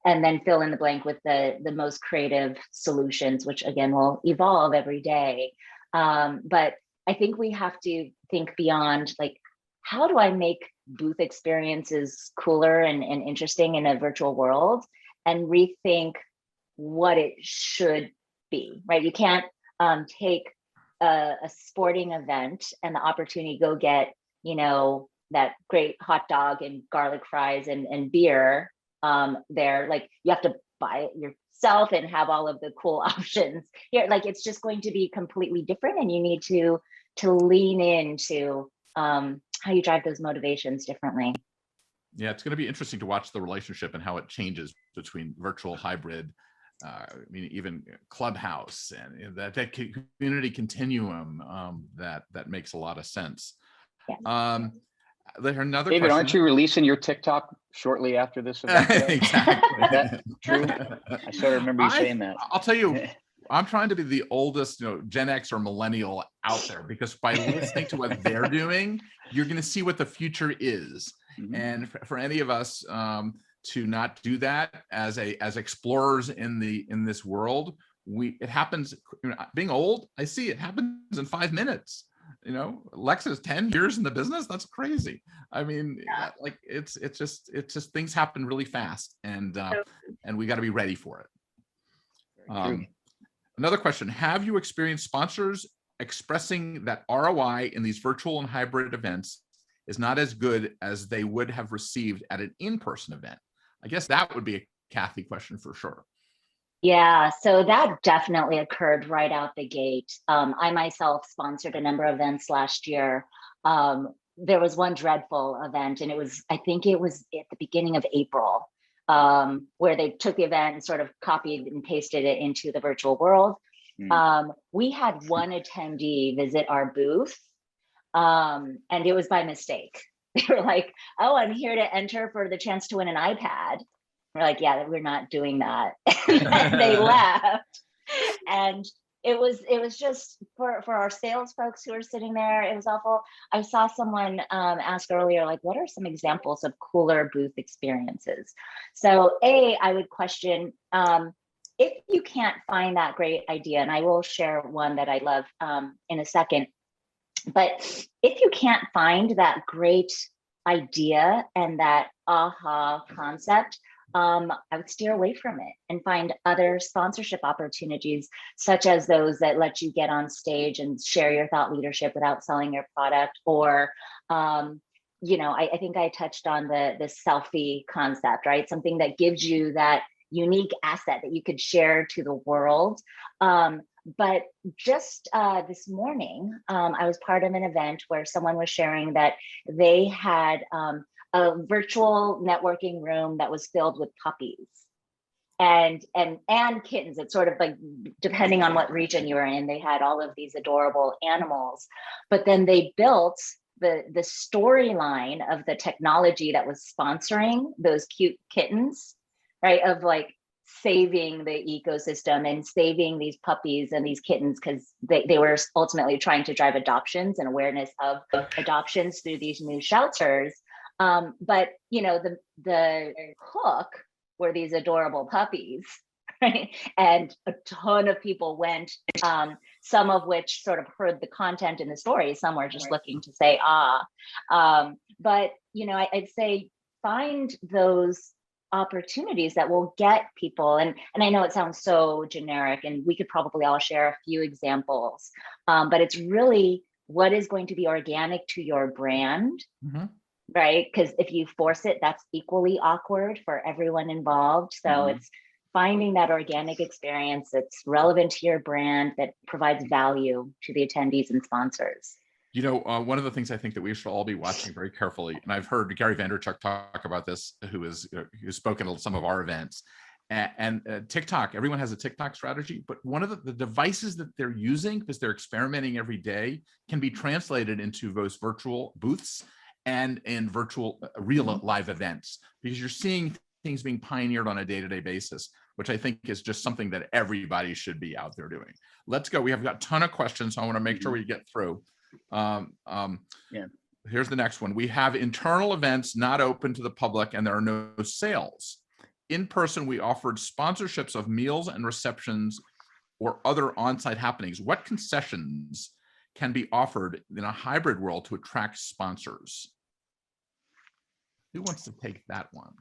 And then fill in the blank with the most creative solutions, which again will evolve every day. But I think we have to think beyond, like, how do I make booth experiences cooler and interesting in a virtual world, and rethink what it should be, right? You can't take a sporting event and the opportunity to go get, that great hot dog and garlic fries and beer there. Like, you have to buy it yourself and have all of the cool options here. Like, it's just going to be completely different, and you need to lean into how you drive those motivations differently. Yeah, it's going to be interesting to watch the relationship and how it changes between virtual, hybrid, even Clubhouse, and that community continuum. That makes a lot of sense. Yeah. There's another David, question. aren't you releasing your TikTok shortly after this event? Exactly. Is that true? I sort of remember you saying that. I'll tell you, I'm trying to be the oldest, Gen X or millennial out there, because by listening to what they're doing, you're going to see what the future is. Mm-hmm. And for any of us to not do that as explorers in this world, it happens. Being old, I see it happens in 5 minutes. Alexis, 10 years in the business, that's crazy. I mean, like it's just things happen really fast, and we got to be ready for it. Another question: have you experienced sponsors expressing that ROI in these virtual and hybrid events is not as good as they would have received at an in-person event? I guess that would be a Kathy question for sure. Yeah, so that definitely occurred right out the gate. I myself sponsored a number of events last year. There was one dreadful event, and I think it was at the beginning of April, where they took the event and sort of copied and pasted it into the virtual world. We had one attendee visit our booth, and it was by mistake. They were like, "Oh, I'm here to enter for the chance to win an iPad." We're like, "Yeah, we're not doing that." And they left. And it was just for our sales folks who are sitting there, it was awful. I saw someone ask earlier, like, what are some examples of cooler booth experiences? So I would question, if you can't find that great idea, and I will share one that I love in a second, but if you can't find that great idea and that aha concept, I would steer away from it and find other sponsorship opportunities, such as those that let you get on stage and share your thought leadership without selling your product. Or, I think I touched on the selfie concept, right? Something that gives you that unique asset that you could share to the world. But just this morning, I was part of an event where someone was sharing that they had a virtual networking room that was filled with puppies and kittens. It's sort of like, depending on what region you were in, they had all of these adorable animals. But then they built the storyline of the technology that was sponsoring those cute kittens, right? Of like saving the ecosystem and saving these puppies and these kittens, because they were ultimately trying to drive adoptions and awareness of adoptions through these new shelters. But the hook were these adorable puppies, right? And a ton of people went, some of which sort of heard the content in the story. Some were just looking to say, but I'd say find those opportunities that will get people, and I know it sounds so generic, and we could probably all share a few examples, but it's really what is going to be organic to your brand. Mm-hmm. Right? Because if you force it, that's equally awkward for everyone involved. So it's finding that organic experience that's relevant to your brand, that provides value to the attendees and sponsors. One of the things I think that we should all be watching very carefully, and I've heard Gary Vaynerchuk talk about this, who's spoken at some of our events, and TikTok, everyone has a TikTok strategy, but one of the devices that they're using, because they're experimenting every day, can be translated into those virtual booths and in virtual real live events, because you're seeing things being pioneered on a day-to-day basis, which I think is just something that everybody should be out there doing. Let's go. We have got a ton of questions, so I want to make sure we get through. Here's the next one. We have internal events not open to the public and there are no sales. In person, we offered sponsorships of meals and receptions or other on-site happenings. What concessions can be offered in a hybrid world to attract sponsors? Who wants to take that one?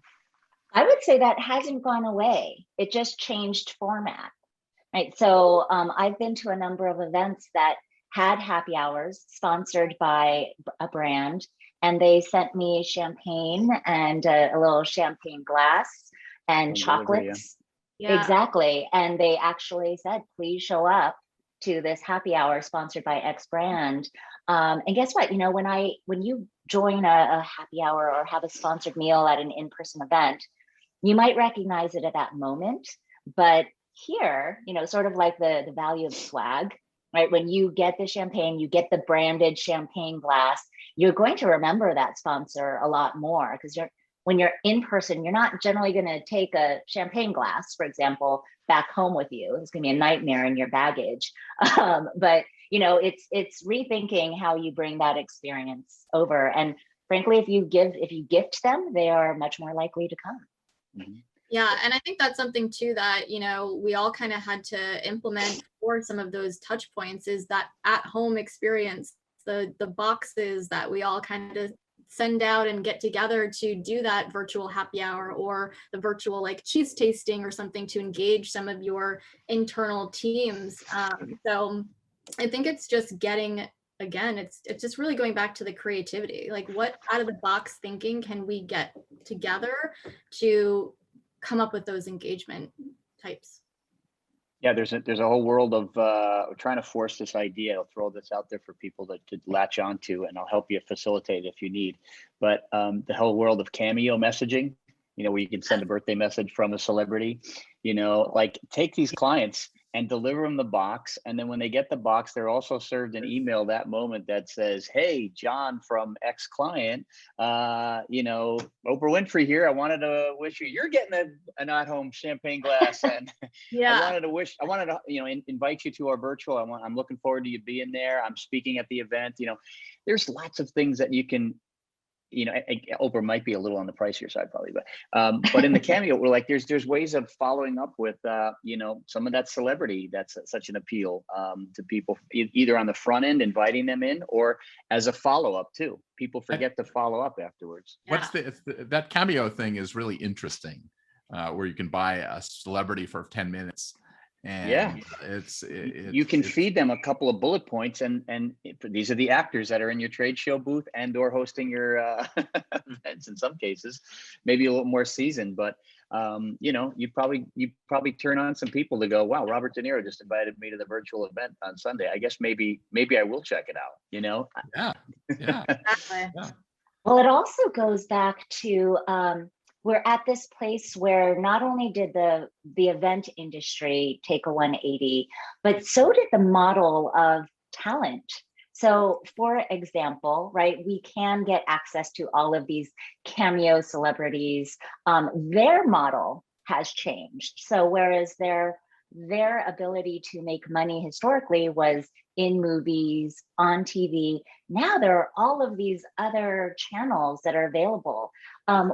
I would say that hasn't gone away. It just changed format, right? So I've been to a number of events that had happy hours sponsored by a brand, and they sent me champagne and a little champagne glass and chocolates. Yeah. Exactly. And they actually said, please show up to this happy hour sponsored by X brand. And guess what? When you join a happy hour or have a sponsored meal at an in-person event, you might recognize it at that moment. But here, sort of like the value of swag, right? When you get the champagne, you get the branded champagne glass, you're going to remember that sponsor a lot more, because when you're in person, you're not generally going to take a champagne glass, for example, back home with you. It's going to be a nightmare in your baggage. But it's rethinking how you bring that experience over. And frankly, if you gift them, they are much more likely to come. Mm-hmm. Yeah, and I think that's something too that, we all kind of had to implement for some of those touch points, is that at-home experience, the boxes that we all kind of send out and get together to do that virtual happy hour, or the virtual like cheese tasting or something to engage some of your internal teams. So I think it's just getting, again, it's just really going back to the creativity, like what out of the box thinking can we get together to come up with those engagement types. Yeah, there's a whole world of trying to force this idea. I'll throw this out there for people to latch onto, and I'll help you facilitate if you need. But the whole world of cameo messaging, where you can send a birthday message from a celebrity, like take these clients and deliver them the box. And then when they get the box, they're also served an email that moment that says, hey, John from X client, Oprah Winfrey here. I wanted to wish you're getting an at-home champagne glass. And yeah, I wanted to invite you to our virtual. I'm looking forward to you being there. I'm speaking at the event. There's lots of things that you can, Oprah might be a little on the pricier side probably, but in the cameo, we're like, there's ways of following up with, some of that celebrity that's such an appeal to people, either on the front end, inviting them in, or as a follow-up too. People forget to follow up afterwards. What's that cameo thing is really interesting. where you can buy a celebrity for 10 minutes. And Yeah. You can it's feed them a couple of bullet points, and these are the actors that are in your trade show booth and or hosting your events in some cases, maybe a little more seasoned, but you know, you probably turn on some people to go, wow, Robert De Niro just invited me to the virtual event on Sunday. I guess maybe I will check it out, you know? yeah. Exactly. Yeah. Well, it also goes back to we're at this place where not only did the event industry take a 180, but so did the model of talent. So for example, right, we can get access to all of these cameo celebrities. Their model has changed. So whereas their ability to make money historically was in movies, on TV, now there are all of these other channels that are available.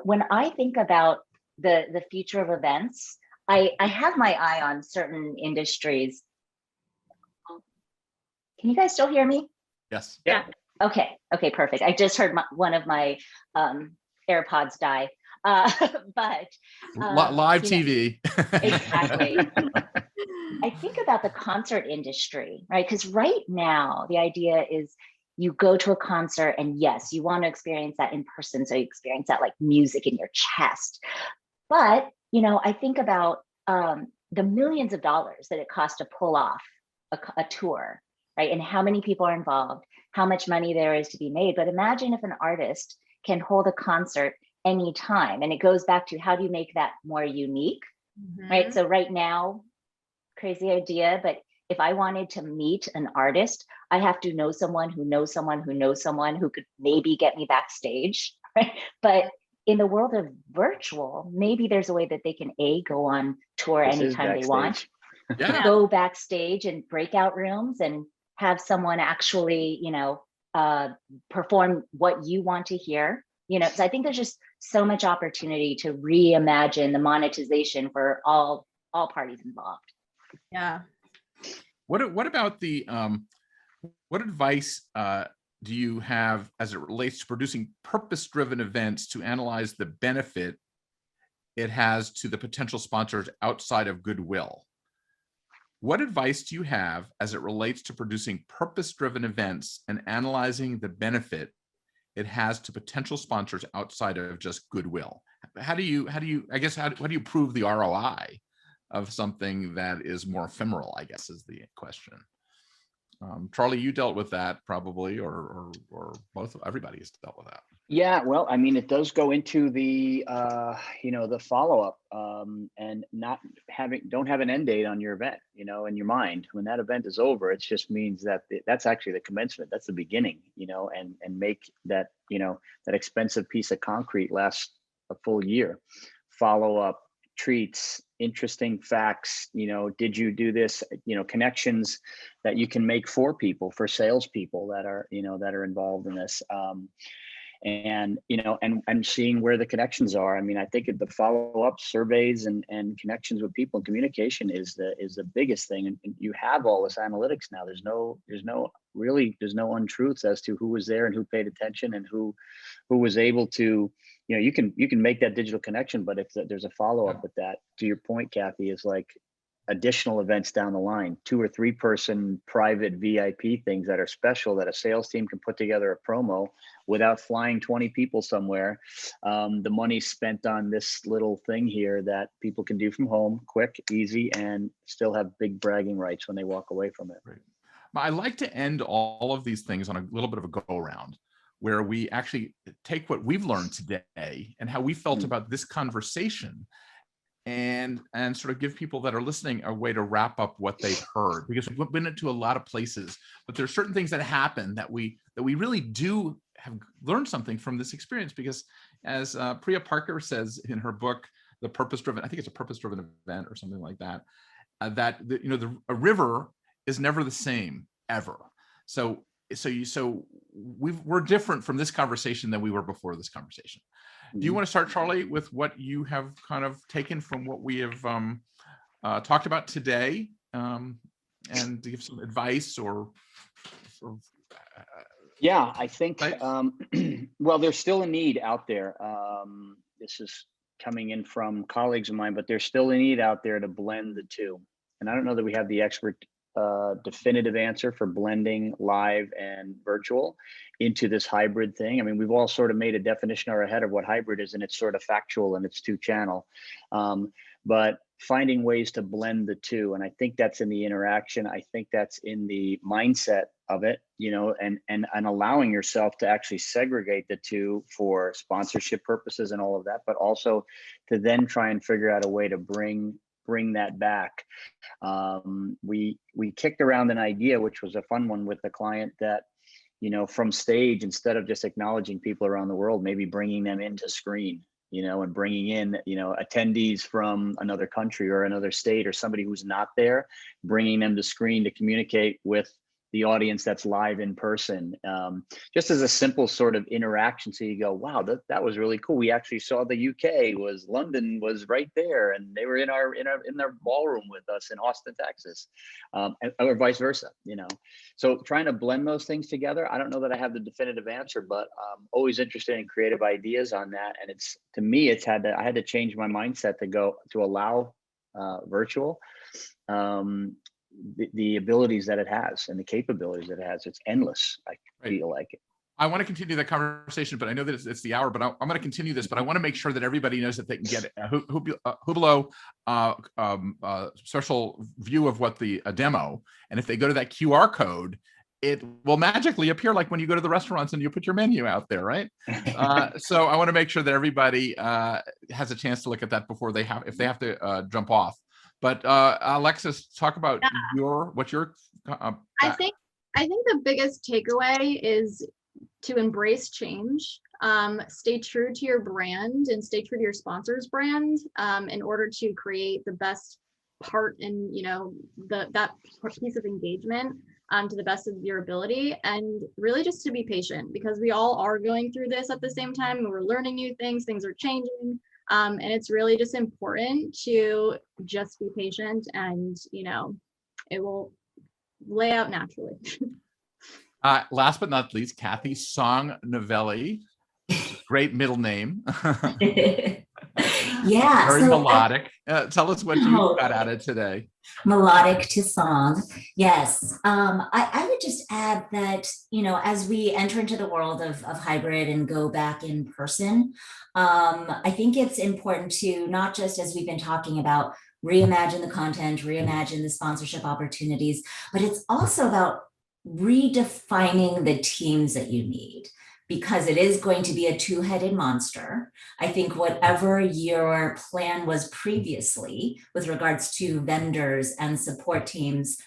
When I think about the future of events, I have my eye on certain industries. Can you guys still hear me? Yes. Yeah. Okay, perfect. I just heard one of my AirPods die. But Live TV. Exactly. I think about the concert industry, right? Because right now the idea is you go to a concert and yes, you want to experience that in person. So you experience that like music in your chest. But, you know, I think about the millions of dollars that it costs to pull off a tour, right? And how many people are involved, how much money there is to be made. But imagine if an artist can hold a concert anytime. And it goes back to how do you make that more unique, right? So right now, crazy idea, but if I wanted to meet an artist, I have to know someone who knows someone who knows someone who could maybe get me backstage, right? But in the world of virtual, maybe there's a way that they can go on tour This is anytime they want, Yeah. go backstage and breakout rooms and have someone actually, you know, perform what you want to hear. You know, so I think there's just so much opportunity to reimagine the monetization for all parties involved. Yeah. What about the what advice do you have as it relates to producing purpose-driven events to analyze the benefit it has to the potential sponsors outside of goodwill? What advice do you have as it relates to producing purpose-driven events and analyzing the benefit it has to potential sponsors outside of just goodwill? How do you prove the ROI of something that is more ephemeral, I guess, is the question. Charlie, you dealt with that probably, or both, everybody has dealt with that. Yeah, well, I mean, it does go into the, you know, the follow-up and don't have an end date on your event, you know, in your mind. When that event is over, it just means that that's actually the commencement. That's the beginning, you know, and make that, you know, that expensive piece of concrete last a full year. Follow-up, treats, interesting facts, you know, did you do this, you know, connections that you can make for people, for salespeople that are, you know, that are involved in this. And, you know, and seeing where the connections are. I mean, I think the follow-up surveys and connections with people and communication is the biggest thing. And you have all this analytics now. There's no untruths as to who was there and who paid attention and who was able to, you know, you can make that digital connection, but if there's a follow-up with that, to your point, Kathy, is like additional events down the line, 2 or 3 person private VIP things that are special that a sales team can put together a promo without flying 20 people somewhere. The money spent on this little thing here that people can do from home, quick, easy, and still have big bragging rights when they walk away from it. Right. I like to end all of these things on a little bit of a go around where we actually take what we've learned today and how we felt about this conversation and sort of give people that are listening a way to wrap up what they've heard, because we've been into a lot of places, but there's certain things that happen that we really do have learned something from this experience, because as Priya Parker says in her book, The Purpose-Driven, I think it's a purpose-driven event or something like that, a river is never the same ever. So we're different from this conversation than we were before this conversation. Do you want to start, Charlie, with what you have kind of taken from what we have talked about today, and to give some advice or yeah, I think, well, there's still a need out there. This is coming in from colleagues of mine, but there's still a need out there to blend the two. And I don't know that we have the expert definitive answer for blending live and virtual into this hybrid thing. I mean, we've all sort of made a definition or ahead of what hybrid is, and it's sort of factual and it's 2-channel. But finding ways to blend the two, and I think that's in the interaction. I think that's in the mindset of it, you know, and allowing yourself to actually segregate the two for sponsorship purposes and all of that, but also to then try and figure out a way to bring that back. We kicked around an idea, which was a fun one with the client, that, you know, from stage, instead of just acknowledging people around the world, maybe bringing them into screen, you know, and bringing in, you know, attendees from another country or another state or somebody who's not there, bringing them to screen to communicate with the audience that's live in person, just as a simple sort of interaction. So you go, wow, that was really cool. We actually saw the UK London was right there, and they were in their ballroom with us in Austin, Texas, or vice versa, you know. So trying to blend those things together. I don't know that I have the definitive answer, but I'm always interested in creative ideas on that. And it's, to me, I had to change my mindset to allow virtual. The abilities that it has and the capabilities that it has, it's endless. I feel like it. I want to continue that conversation, but I know that it's the hour, but I'm going to continue this, but I want to make sure that everybody knows that they can get Hublot special view of what the demo. And if they go to that QR code, it will magically appear like when you go to the restaurants and you put your menu out there, right? So I want to make sure that everybody has a chance to look at that before if they have to jump off. But Alexis, talk about what your. I think the biggest takeaway is to embrace change, stay true to your brand and stay true to your sponsor's brand in order to create the best part in, you know, that piece of engagement to the best of your ability, and really just to be patient, because we all are going through this at the same time and we're learning new things are changing. And it's really just important to just be patient, and, you know, it will lay out naturally. Last but not least, Kathy Song Novelli, great middle name. Yeah. Very melodic. Tell us what you got out of today. Melodic to song. Yes. I would just add that, you know, as we enter into the world of hybrid and go back in person, I think it's important to not just, as we've been talking about, reimagine the content, reimagine the sponsorship opportunities, but it's also about redefining the teams that you need, because it is going to be a two-headed monster. I think whatever your plan was previously with regards to vendors and support teams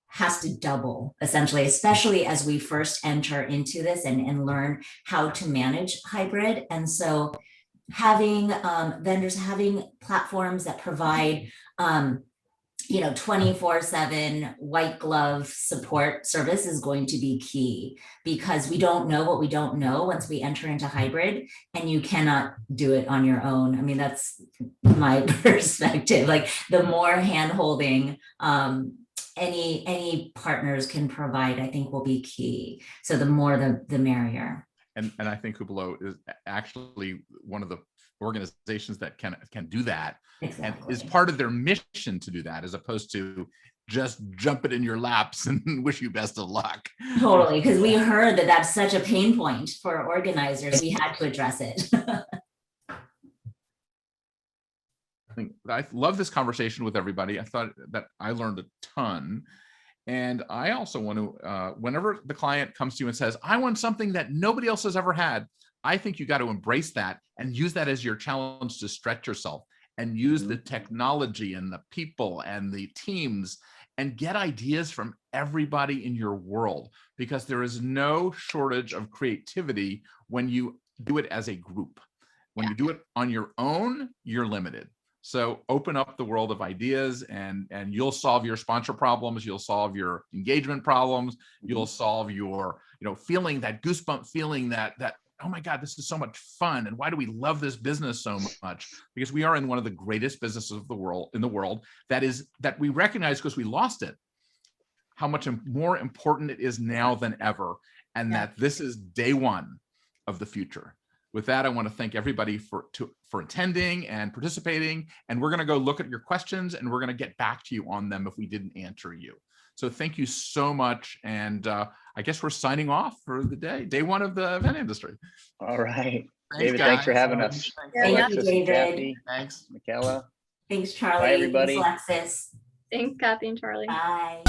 has to double, essentially, especially as we first enter into this and learn how to manage hybrid. And so having vendors, having platforms that provide 24/7 white glove support service is going to be key, because we don't know what we don't know once we enter into hybrid, and you cannot do it on your own. I mean, that's my perspective. Like, the more hand-holding any partners can provide, I think, will be key. So the more the merrier. And I think Hublot is actually one of the organizations that can do that. Exactly. And is part of their mission to do that, as opposed to just jump it in your laps and wish you best of luck. Totally, because we heard that that's such a pain point for organizers. We had to address it. I love this conversation with everybody. I thought that I learned a ton. And I also want to, whenever the client comes to you and says, I want something that nobody else has ever had, I think you got to embrace that and use that as your challenge to stretch yourself, and use the technology and the people and the teams and get ideas from everybody in your world, because there is no shortage of creativity when you do it as a group. When you do it on your own, you're limited. So open up the world of ideas, and you'll solve your sponsor problems. You'll solve your engagement problems. You'll solve your, feeling, that goosebump feeling that, oh my God, this is so much fun. And why do we love this business so much? Because we are in one of the greatest businesses of the world, that we recognize, because we lost it, how much more important it is now than ever. And that this is day one of the future. With that, I want to thank everybody for attending and participating. And we're going to go look at your questions and we're going to get back to you on them if we didn't answer you. So thank you so much. And I guess we're signing off for the day one of the event industry. All right. Thanks, David, guys. thanks for having us. Thank you, Alexis and David. Kathy, Thanks. Michaela. Thanks, Charlie. Bye, everybody. Thanks, Alexis. Thanks, Kathy and Charlie. Bye.